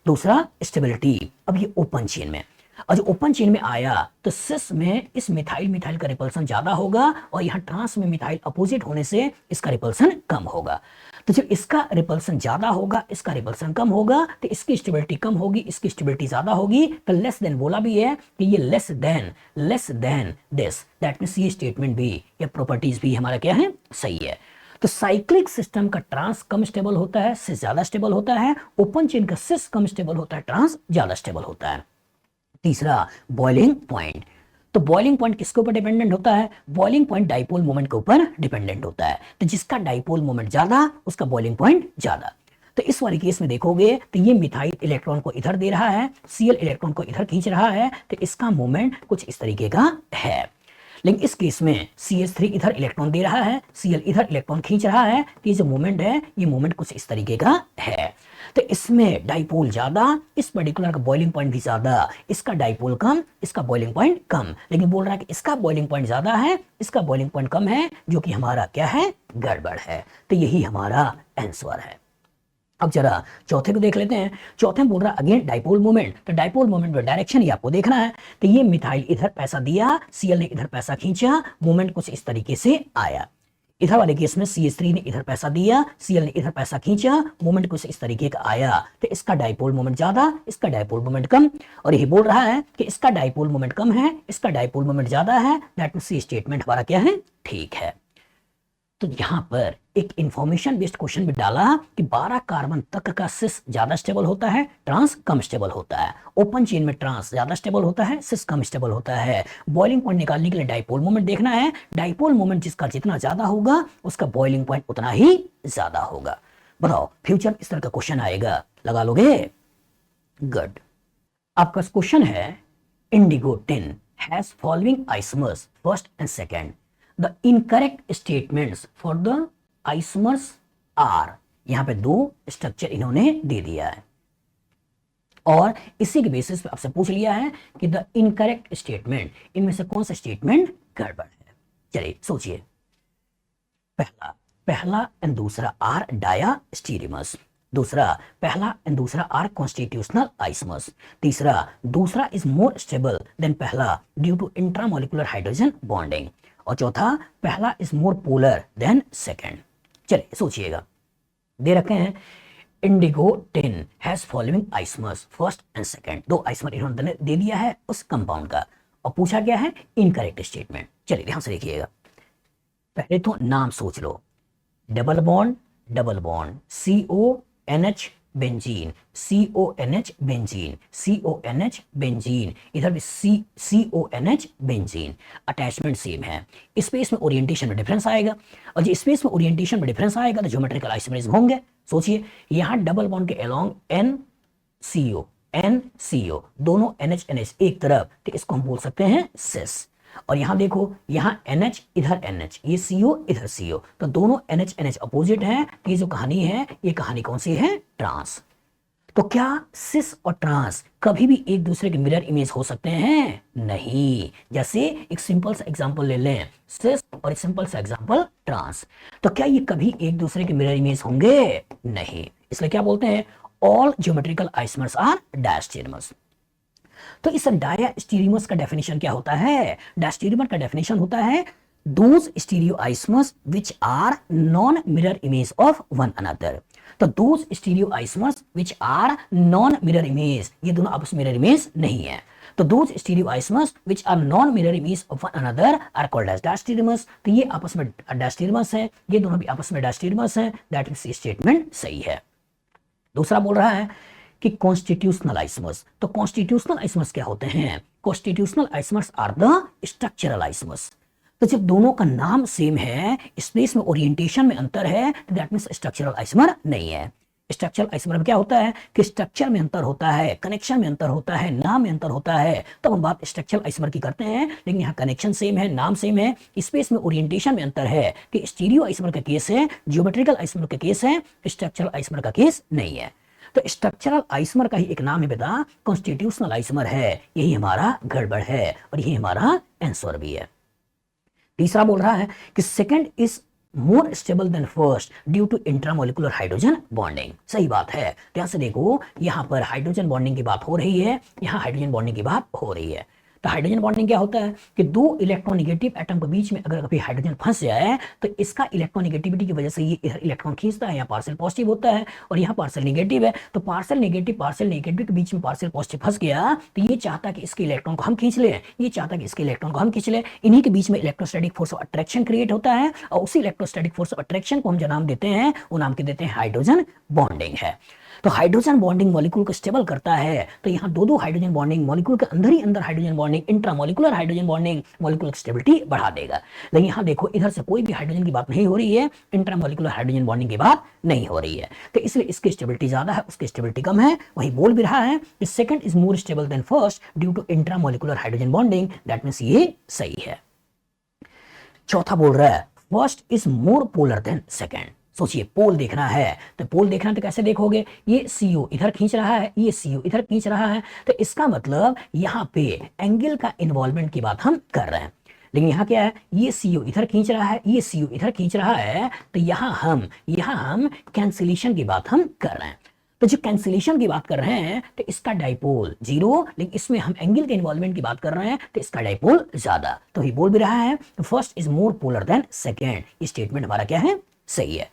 Speaker 1: दूसरा स्टेबिलिटी, अब ये ओपन चेन में, और जो ओपन चेन में आया तो सिस में इस मिथाइल मिथाइल का रिपल्सन ज्यादा होगा और यहाँ ट्रांस में मिथाइल अपोजिट होने से इसका रिपल्सन कम होगा। तो जब इसका रिपल्सन ज्यादा होगा, इसका रिपल्सन कम होगा, तो इसकी स्टेबिलिटी कम होगी, इसकी स्टेबिलिटी ज्यादा होगी। तो लेस देन बोला भी है कि ये less than this, that means ये स्टेटमेंट भी या प्रॉपर्टीज भी हमारा क्या है, सही है। तो साइक्लिक सिस्टम का ट्रांस कम स्टेबल होता है, सिस ज्यादा स्टेबल होता है। ओपन चेन का सिस कम स्टेबल होता है, ट्रांस ज्यादा स्टेबल होता है। तीसरा बॉइलिंग पॉइंट, तो बॉइलिंग पॉइंट किसके ऊपर डिपेंडेंट होता है, बॉइलिंग पॉइंट डाइपोल मोमेंट के ऊपर डिपेंडेंट होता है। तो जिसका डाइपोल मोमेंट ज्यादा उसका बॉइलिंग पॉइंट ज्यादा। तो इस वाले केस में देखोगे तो ये मिथाइल इलेक्ट्रॉन को इधर दे रहा है, सीएल इलेक्ट्रॉन को इधर खींच रहा है, तो इसका मोमेंट कुछ इस तरीके का है। लेकिन इस केस में CH3 इधर इलेक्ट्रॉन दे रहा है, Cl इधर इलेक्ट्रॉन खींच रहा है, तो ये जो मोमेंट है ये मोमेंट कुछ इस तरीके का है। तो इसमें डाइपोल ज्यादा, इस पर्टिकुलर का बॉइलिंग पॉइंट भी ज्यादा, इसका डाइपोल कम, इसका बॉइलिंग पॉइंट कम। लेकिन बोल रहा है कि इसका बॉइलिंग पॉइंट ज्यादा है, इसका बॉइलिंग पॉइंट कम है, जो कि हमारा क्या है, गड़बड़ है। तो यही हमारा आंसर है। अब जरा चौथे को देख लेते हैं। चौथे में बोल रहा है अगेन डाइपोल मोमेंट, तो डाइपोल मोमेंट में डायरेक्शन ही आपको देखना है। तो ये मिथाइल इधर पैसा दिया, Cl ने इधर पैसा खींचा, मोमेंट कुछ इस तरीके से आया। इधर वाले केस में CH3 ने इधर पैसा दिया, Cl ने इधर पैसा खींचा, मोमेंट कुछ इस तरीके का आया। तो इसका डाइपोल मोमेंट ज्यादा, इसका डाइपोल मोमेंट कम। और यही बोल रहा है कि इसका डाइपोल मोमेंट कम है, इसका डाइपोल मोमेंट ज्यादा है, दैट मींस ये स्टेटमेंट हमारा क्या है, ठीक है। तो यहां पर एक इंफॉर्मेशन बेस्ड क्वेश्चन भी डाला कि 12 कार्बन तक का सिस ज्यादा स्टेबल होता है, ट्रांस कम स्टेबल होता है। ओपन चेन में ट्रांस ज्यादा स्टेबल होता है, सिस कम स्टेबल होता है। बॉइलिंग पॉइंट निकालने के लिए डाइपोल मोमेंट देखना है, डाइपोल मोमेंट जिसका जितना ज्यादा होगा उसका बॉइलिंग पॉइंट उतना ही ज्यादा होगा। बताओ फ्यूचर इस तरह का क्वेश्चन आएगा, लगा लोगे? गुड। आपका क्वेश्चन है indigo tin has following isomers first and second, the incorrect statements for the isomers are. यहां पे दो स्ट्रक्चर इन्होंने दे दिया है और इसी के बेसिस पे आपसे पूछ लिया है कि द इनकरेक्ट स्टेटमेंट, इनमें से कौन सा स्टेटमेंट गड़बड़ है। चलिए सोचिए, पहला पहला एंड दूसरा आर डायास्टीरियमस, दूसरा पहला एंड दूसरा आर कॉन्स्टिट्यूशनल आइसोमर्स, तीसरा दूसरा इज मोर स्टेबल देन पहला due to intramolecular hydrogen bonding, और चौथा पहला is more polar than second. चलिए सोचिएगा, दे रखे हैं indigo tin has following isomers first and second, दो आइसोमर इन्होंने दे दिया है उस कंपाउंड का, और पूछा गया है इनकरेक्ट स्टेटमेंट। चलिए ध्यान से देखिएगा, पहले तो नाम सोच लो, double bond CONH benzene, CONH benzene, CONH benzene, इधर भी CONH बेंजीन, अटैचमेंट सेम है। स्पेस में ओरिएंटेशन में डिफरेंस आएगा, और जो स्पेस में ओरिएंटेशन में डिफरेंस आएगा तो ज्योमेट्रिकल आइसोमरिज्म होंगे। सोचिए यहां डबल बॉन्ड के अलोंग NCO दोनों NH एक तरफ, तो इसको हम बोल सकते हैं सिस। और यहां देखो, यहां NH इधर NH, ये CO इधर CO, तो दोनों NH अपोजिट है। ये जो कहानी है, ये कहानी कौन सी है? ट्रांस। तो क्या सिस और ट्रांस कभी भी एक दूसरे के मिरर इमेज हो सकते हैं? नहीं। जैसे एक सिंपल सा एग्जांपल ले लें, सिस और एक सिंपल सा एग्जांपल ट्रांस, तो क्या ये कभी एक दूसरे के मिरर इमेज होंगे? नहीं। इसलिए क्या बोलते हैं? All geometrical isomers are diastereomers. तो इस डायस्टेरियमस का डेफिनेशन क्या होता है? डायस्टेरियमस का डेफिनेशन होता है those stereoisomers which are non-mirror image of one another। तो those stereoisomers which are non-mirror image, ये दोनों आपस में mirror image नहीं है, तो those stereoisomers which are non-mirror image of one another are called as diastereomers। तो ये आपस में diastereomers है, ये दोनों भी आपस में diastereomers है। दैट मींस ये स्टेटमेंट सही है। दूसरा बोल रहा है कि कॉन्स्टिट्यूशनल आइसोमर्स, तो कॉन्स्टिट्यूशनल आइसोमर्स क्या होते हैं? Constitutional isomers are the structural isomers. तो जब दोनों का नाम सेम है, स्पेस में ओरिएंटेशन में अंतर है, तो दैट मींस स्ट्रक्चरल आइसोमर नहीं है। स्ट्रक्चरल आइसोमर में क्या होता है कि स्ट्रक्चर में अंतर होता है, कनेक्शन में अंतर होता है, नाम में अंतर होता है, तब हम बात स्ट्रक्चरल आइसोमर की करते हैं। लेकिन यहाँ कनेक्शन सेम है, नाम सेम है, स्पेस में ओरिएंटेशन में अंतर है, कि स्टीरियो आइसोमर का केस है, जियोमेट्रिकल आइसोमर का केस है, स्ट्रक्चरल आइसोमर का केस नहीं है। तो स्ट्रक्चरल आइसोमर का ही एक नाम है बेटा, कॉन्स्टिट्यूशनल आइसोमर है। यही हमारा गड़बड़ है और यही हमारा आंसर भी है। तीसरा बोल रहा है कि second is more stable than first due to intramolecular hydrogen bonding. सही बात है। ध्यान से देखो, यहां पर हाइड्रोजन बॉन्डिंग की बात हो रही है, यहां हाइड्रोजन बॉन्डिंग की बात हो रही है। तो हाइड्रोजन बॉन्डिंग क्या होता है कि दो इलेक्ट्रोनेगेटिव एटम के बीच में अगर कभी हाइड्रोजन फंस जाए तो इसका इलेक्ट्रोनेगेटिविटी की वजह से ये इधर इलेक्ट्रॉन खींचता है, यहाँ पार्शियल पॉजिटिव होता है और यहाँ पार्शियल नेगेटिव है। तो पार्शियल नेगेटिव के बीच में पार्शियल पॉजिटिव फंस गया, तो ये चाहता कि इसके इलेक्ट्रॉन को हम खींच लें, ये चाहता कि इसके इलेक्ट्रॉन को हम खींच लें। इन्हीं के बीच में electrostatic force of attraction create होता है और उसी इलेक्ट्रोस्टैटिक फोर्स ऑफ अट्रैक्शन को हम जो नाम देते हैं वो नाम के देते हैं हाइड्रोजन बॉन्डिंग है। तो हाइड्रोजन बॉन्डिंग मॉलिक्यूल को स्टेबल करता है। तो यहाँ दो हाइड्रोजन बॉन्डिंग मॉलिक्यूल के अंदर ही अंदर hydrogen bonding, intramolecular hydrogen bonding molecule की स्टेबिलिटी बढ़ा देगा। लेकिन यहाँ देखो, इधर से कोई भी हाइड्रोजन की बात नहीं हो रही है, इंट्रामोलिकुलर हाइड्रोजन बॉन्डिंग की बात नहीं हो रही है, तो इसलिए इसकी स्टेबिलिटी ज्यादा है, उसकी स्टेबिलिटी कम है। वही बोल भी रहा है कि second is more stable than first due to intramolecular hydrogen bonding. That means ये सही है। चौथा बोल रहा है first is more polar than second. सोचिए, पोल देखना है, तो पोल देखना तो कैसे देखोगे? ये CO इधर खींच रहा है, ये CO इधर खींच रहा है, तो इसका मतलब यहाँ पे एंगल का इन्वॉल्वमेंट की बात हम कर रहे हैं। लेकिन यहाँ क्या है, ये CO इधर खींच रहा है, ये CO इधर खींच रहा है, तो यहाँ हम कैंसिलेशन की बात हम कर रहे हैं। तो जो कैंसिलेशन की बात कर रहे हैं तो इसका डाइपोल 0, लेकिन इसमें हम एंगल के इन्वॉल्वमेंट की बात कर रहे हैं तो इसका डाइपोल ज्यादा। तो ये बोल भी रहा है first is more polar than second. ये स्टेटमेंट हमारा क्या है? सही है।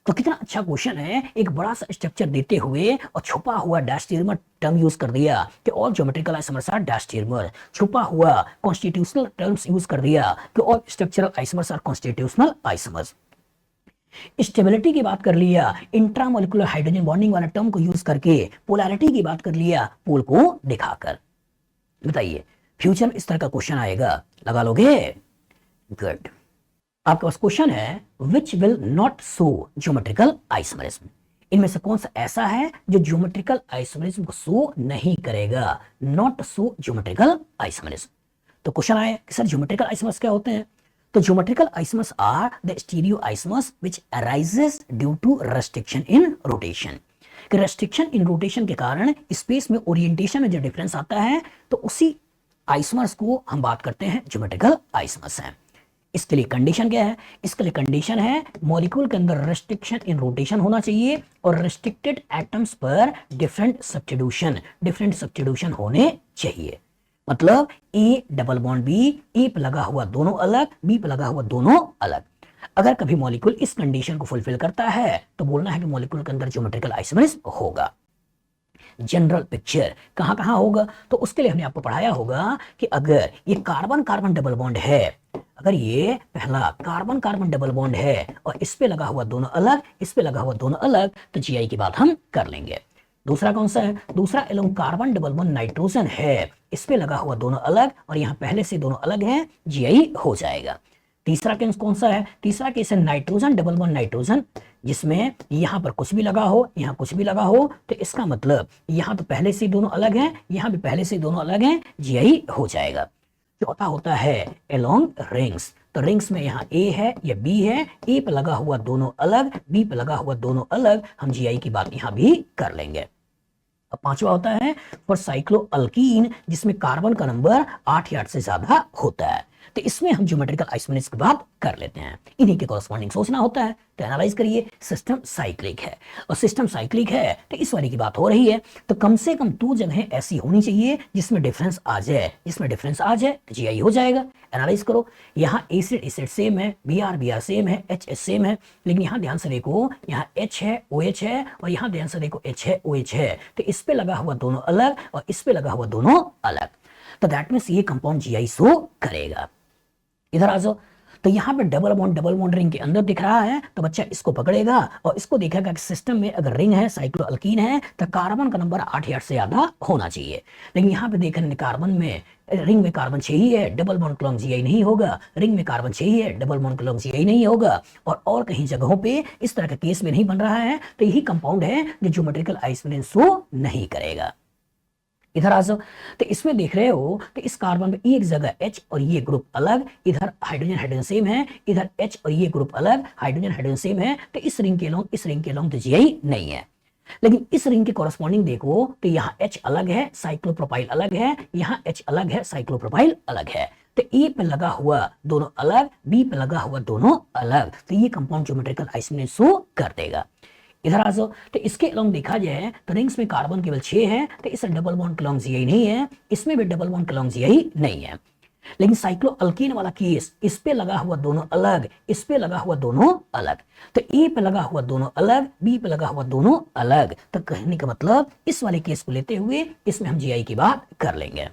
Speaker 1: तो कितना अच्छा क्वेश्चन है, एक बड़ा सा स्ट्रक्चर देते हुए और छुपा हुआ डायस्टेरियमर टर्म यूज कर दिया कि all geometrical isomers are diastereomer. छुपा हुआ कॉन्स्टिट्यूशनल टर्म्स यूज कर दिया कि all structural isomers are constitutional isomers. Stability की बात कर लिया, इंट्रामोलिकुलर हाइड्रोजन बॉन्डिंग वाला टर्म को यूज करके, पोलैरिटी की बात कर लिया, पोल को दिखाकर। बताइए फ्यूचर में इस तरह का क्वेश्चन आएगा, लगा लोगे? गुड। आपके पास क्वेश्चन है which will not show geometrical isomerism. इनमें से कौन सा ऐसा है जो ज्योमेट्रिकल आइसोमेरिज्म को शो नहीं करेगा? Not show geometrical isomerism. तो क्वेश्चन आया कि सर ज्योमेट्रिकल आइसोमर्स क्या होते हैं? तो geometrical isomers are the stereo isomers which arises due to restriction in rotation. कि रेस्ट्रिक्शन इन रोटेशन के कारण स्पेस में ओरिएंटेशन में जो डिफरेंस आता है, तो उसी आइसोमर्स को हम बात करते हैं ज्योमेट्रिकल आइसोमर्स हैं। इसके लिए कंडीशन क्या है? इसके लिए कंडीशन है मॉलिक्यूल के अंदर रेस्ट्रिक्शन इन रोटेशन होना चाहिए और रेस्ट्रिक्टेड एटम्स पर डिफरेंट सब्स्टिट्यूशन होने चाहिए। मतलब ए डबल बॉन्ड बी, ए पे लगा हुआ दोनों अलग, बी पे लगा हुआ दोनों अलग। अगर कभी मॉलिक्यूल इस कंडीशन को फुलफिल करता है तो बोलना है कि मॉलिक्यूल के अंदर ज्योमेट्रिकल आइसोमेरिज्म होगा। जनरल पिक्चर कहां कहां होगा? तो उसके लिए हमने आपको पढ़ाया होगा कि अगर ये कार्बन कार्बन डबल बॉन्ड है, अगर ये पहला कार्बन कार्बन डबल बॉन्ड है और इस पे लगा हुआ दोनों अलग, इस पे लगा हुआ दोनों अलग, तो जीआई की बात हम कर लेंगे। दूसरा कौन सा है? दूसरा along carbon double bond nitrogen है, इस पे लगा हुआ दोनों अलग और यहां पहले से दोनों अलग हैं, जीआई हो जाएगा। तीसरा केस कौन सा है? तीसरा केस है नाइट्रोजन डबल बॉन्ड नाइट्रोजन, जिसमें यहां पर कुछ भी लगा हो, यहां कुछ भी लगा हो, तो इसका मतलब यहां तो पहले से दोनों अलग हैं, यहां भी पहले से दोनों अलग हैं, जीआई हो जाएगा। चौथा होता है एलोंग रिंग्स। तो रिंग्स में यहाँ ए है या बी है, ए पे लगा हुआ दोनों अलग, बी पे लगा हुआ दोनों अलग, हम जीआई की बात यहां भी कर लेंगे। अब पांचवा होता है फॉर साइक्लोअल्कीन, जिसमें कार्बन का नंबर 8 या 8 से ज्यादा होता है। तो इसमें हम ज्योमेट्रिकल आइसोमेरिज्म की बात कर लेते हैं, इन्हीं के कॉरस्पॉन्डिंग सोचना होता है। तो एनालाइज करिए, सिस्टम साइक्लिक है और सिस्टम साइक्लिक है तो इस वाली की बात हो रही है, तो कम से कम 2 जगह ऐसी होनी चाहिए जिसमें डिफरेंस आ जाए, जिसमें डिफरेंस आ जाए तो जीआई हो जाएगा। एनालाइज करो, यहाँ एसिड एसिड सेम है, बीआर सेम है, एच सेम है, लेकिन यहाँ ध्यान से देखो, यहाँ एच है, OH है, और यहाँ ध्यान से देखो एच है, OH है, तो इस पे लगा हुआ दोनों अलग और इस पे लगा हुआ दोनों अलग, तो दैट मींस ये कंपाउंड जीआई शो करेगा। इधर आ जाओ, तो यहाँ पे डबल बॉन्ड रिंग के अंदर दिख रहा है, तो बच्चा इसको पकड़ेगा और इसको देखेगा कि सिस्टम में अगर रिंग है, साइक्लोअल्कीन है, तो कार्बन का नंबर 8 या 8 से ज्यादा होना चाहिए। लेकिन यहाँ पे देखें कार्बन में, रिंग में कार्बन 6 ही है, डबल बॉन्ड क्लॉन्ग जीआई नहीं होगा, रिंग में कार्बन 6 ही है, डबल बॉन्ड क्लॉन्ग जीआई नहीं होगा, और कहीं जगहों पे इस तरह का केस में नहीं बन रहा है, तो यही कंपाउंड है जो ज्योमेट्रिकल आइसोमेरिज्म शो नहीं करेगा। इधर आ जाओ, तो इसमें देख रहे हो तो इस कार्बन में एक जगह H और ये ग्रुप अलग, इधर हाइड्रोजन हाइड्रोजन सेम है, इधर H और ये ग्रुप अलग, हाइड्रोजन हाइड्रोजन सेम है, तो इस रिंग के लॉन्ग तो जीआई नहीं है। लेकिन इस रिंग के कॉरस्पॉन्डिंग देखो तो यहाँ H अलग है, साइक्लोप्रोपाइल अलग है, यहाँ H अलग है, साइक्लोप्रोपाइल अलग है, तो ए पे लगा हुआ दोनों अलग, बी पे लगा हुआ दोनों अलग, तो ये कंपाउंड ज्योमेट्रिकल आइसोमेरिज्म शो कर देगा। इधर आ जाओ, तो इसके अलोंग देखा जाए तो रिंग्स में कार्बन केवल 6 है, तो इस डबल बॉन्ड के अलोंग जीआई नहीं है, इसमें भी डबल बॉन्ड के अलोंग जीआई नहीं है। लेकिन साइक्लोअल्कीन वाला केस, इस पे लगा हुआ दोनों अलग, इस पे लगा हुआ दोनों अलग, तो ए पे लगा हुआ दोनों अलग, बी पे लगा हुआ दोनों अलग, तो कहने का मतलब इस वाले केस को लेते हुए इसमें हम जीआई की बात कर लेंगे।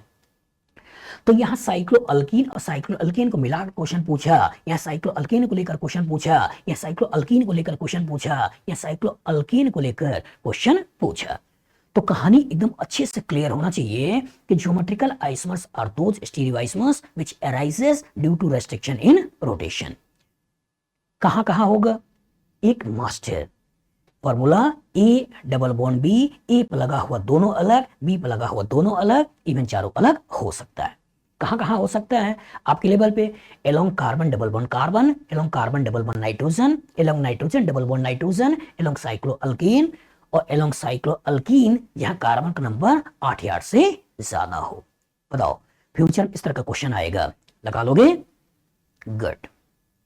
Speaker 1: तो यहाँ साइक्लोअल्कीन और साइक्लोअल्कीन को मिलाकर क्वेश्चन पूछा, यहाँ साइक्लोअल्कीन को लेकर क्वेश्चन पूछा, या साइक्लोअल्कीन को लेकर क्वेश्चन पूछा, या साइक्लोअल्कीन को लेकर क्वेश्चन पूछा, तो कहानी एकदम अच्छे से क्लियर होना चाहिए कि geometrical isomers are those stereo isomers which arises due to restriction in rotation. कहां कहां होगा? एक master formula, A double bond B, A पे लगा हुआ दोनों अलग, बी पे लगा हुआ दोनों अलग, इवन चारों अलग हो सकता है। कहां कहां हो सकता है? आपके लेवल पे along carbon double bond carbon, along carbon double bond nitrogen, along nitrogen double bond nitrogen, along cycloalkene, और एलोंग साइक्लोअल्कीन जहां कार्बन का नंबर 8 या 8 से ज्यादा हो। बताओ फ्यूचर इस तरह का क्वेश्चन आएगा, लगा लोगे? गुड।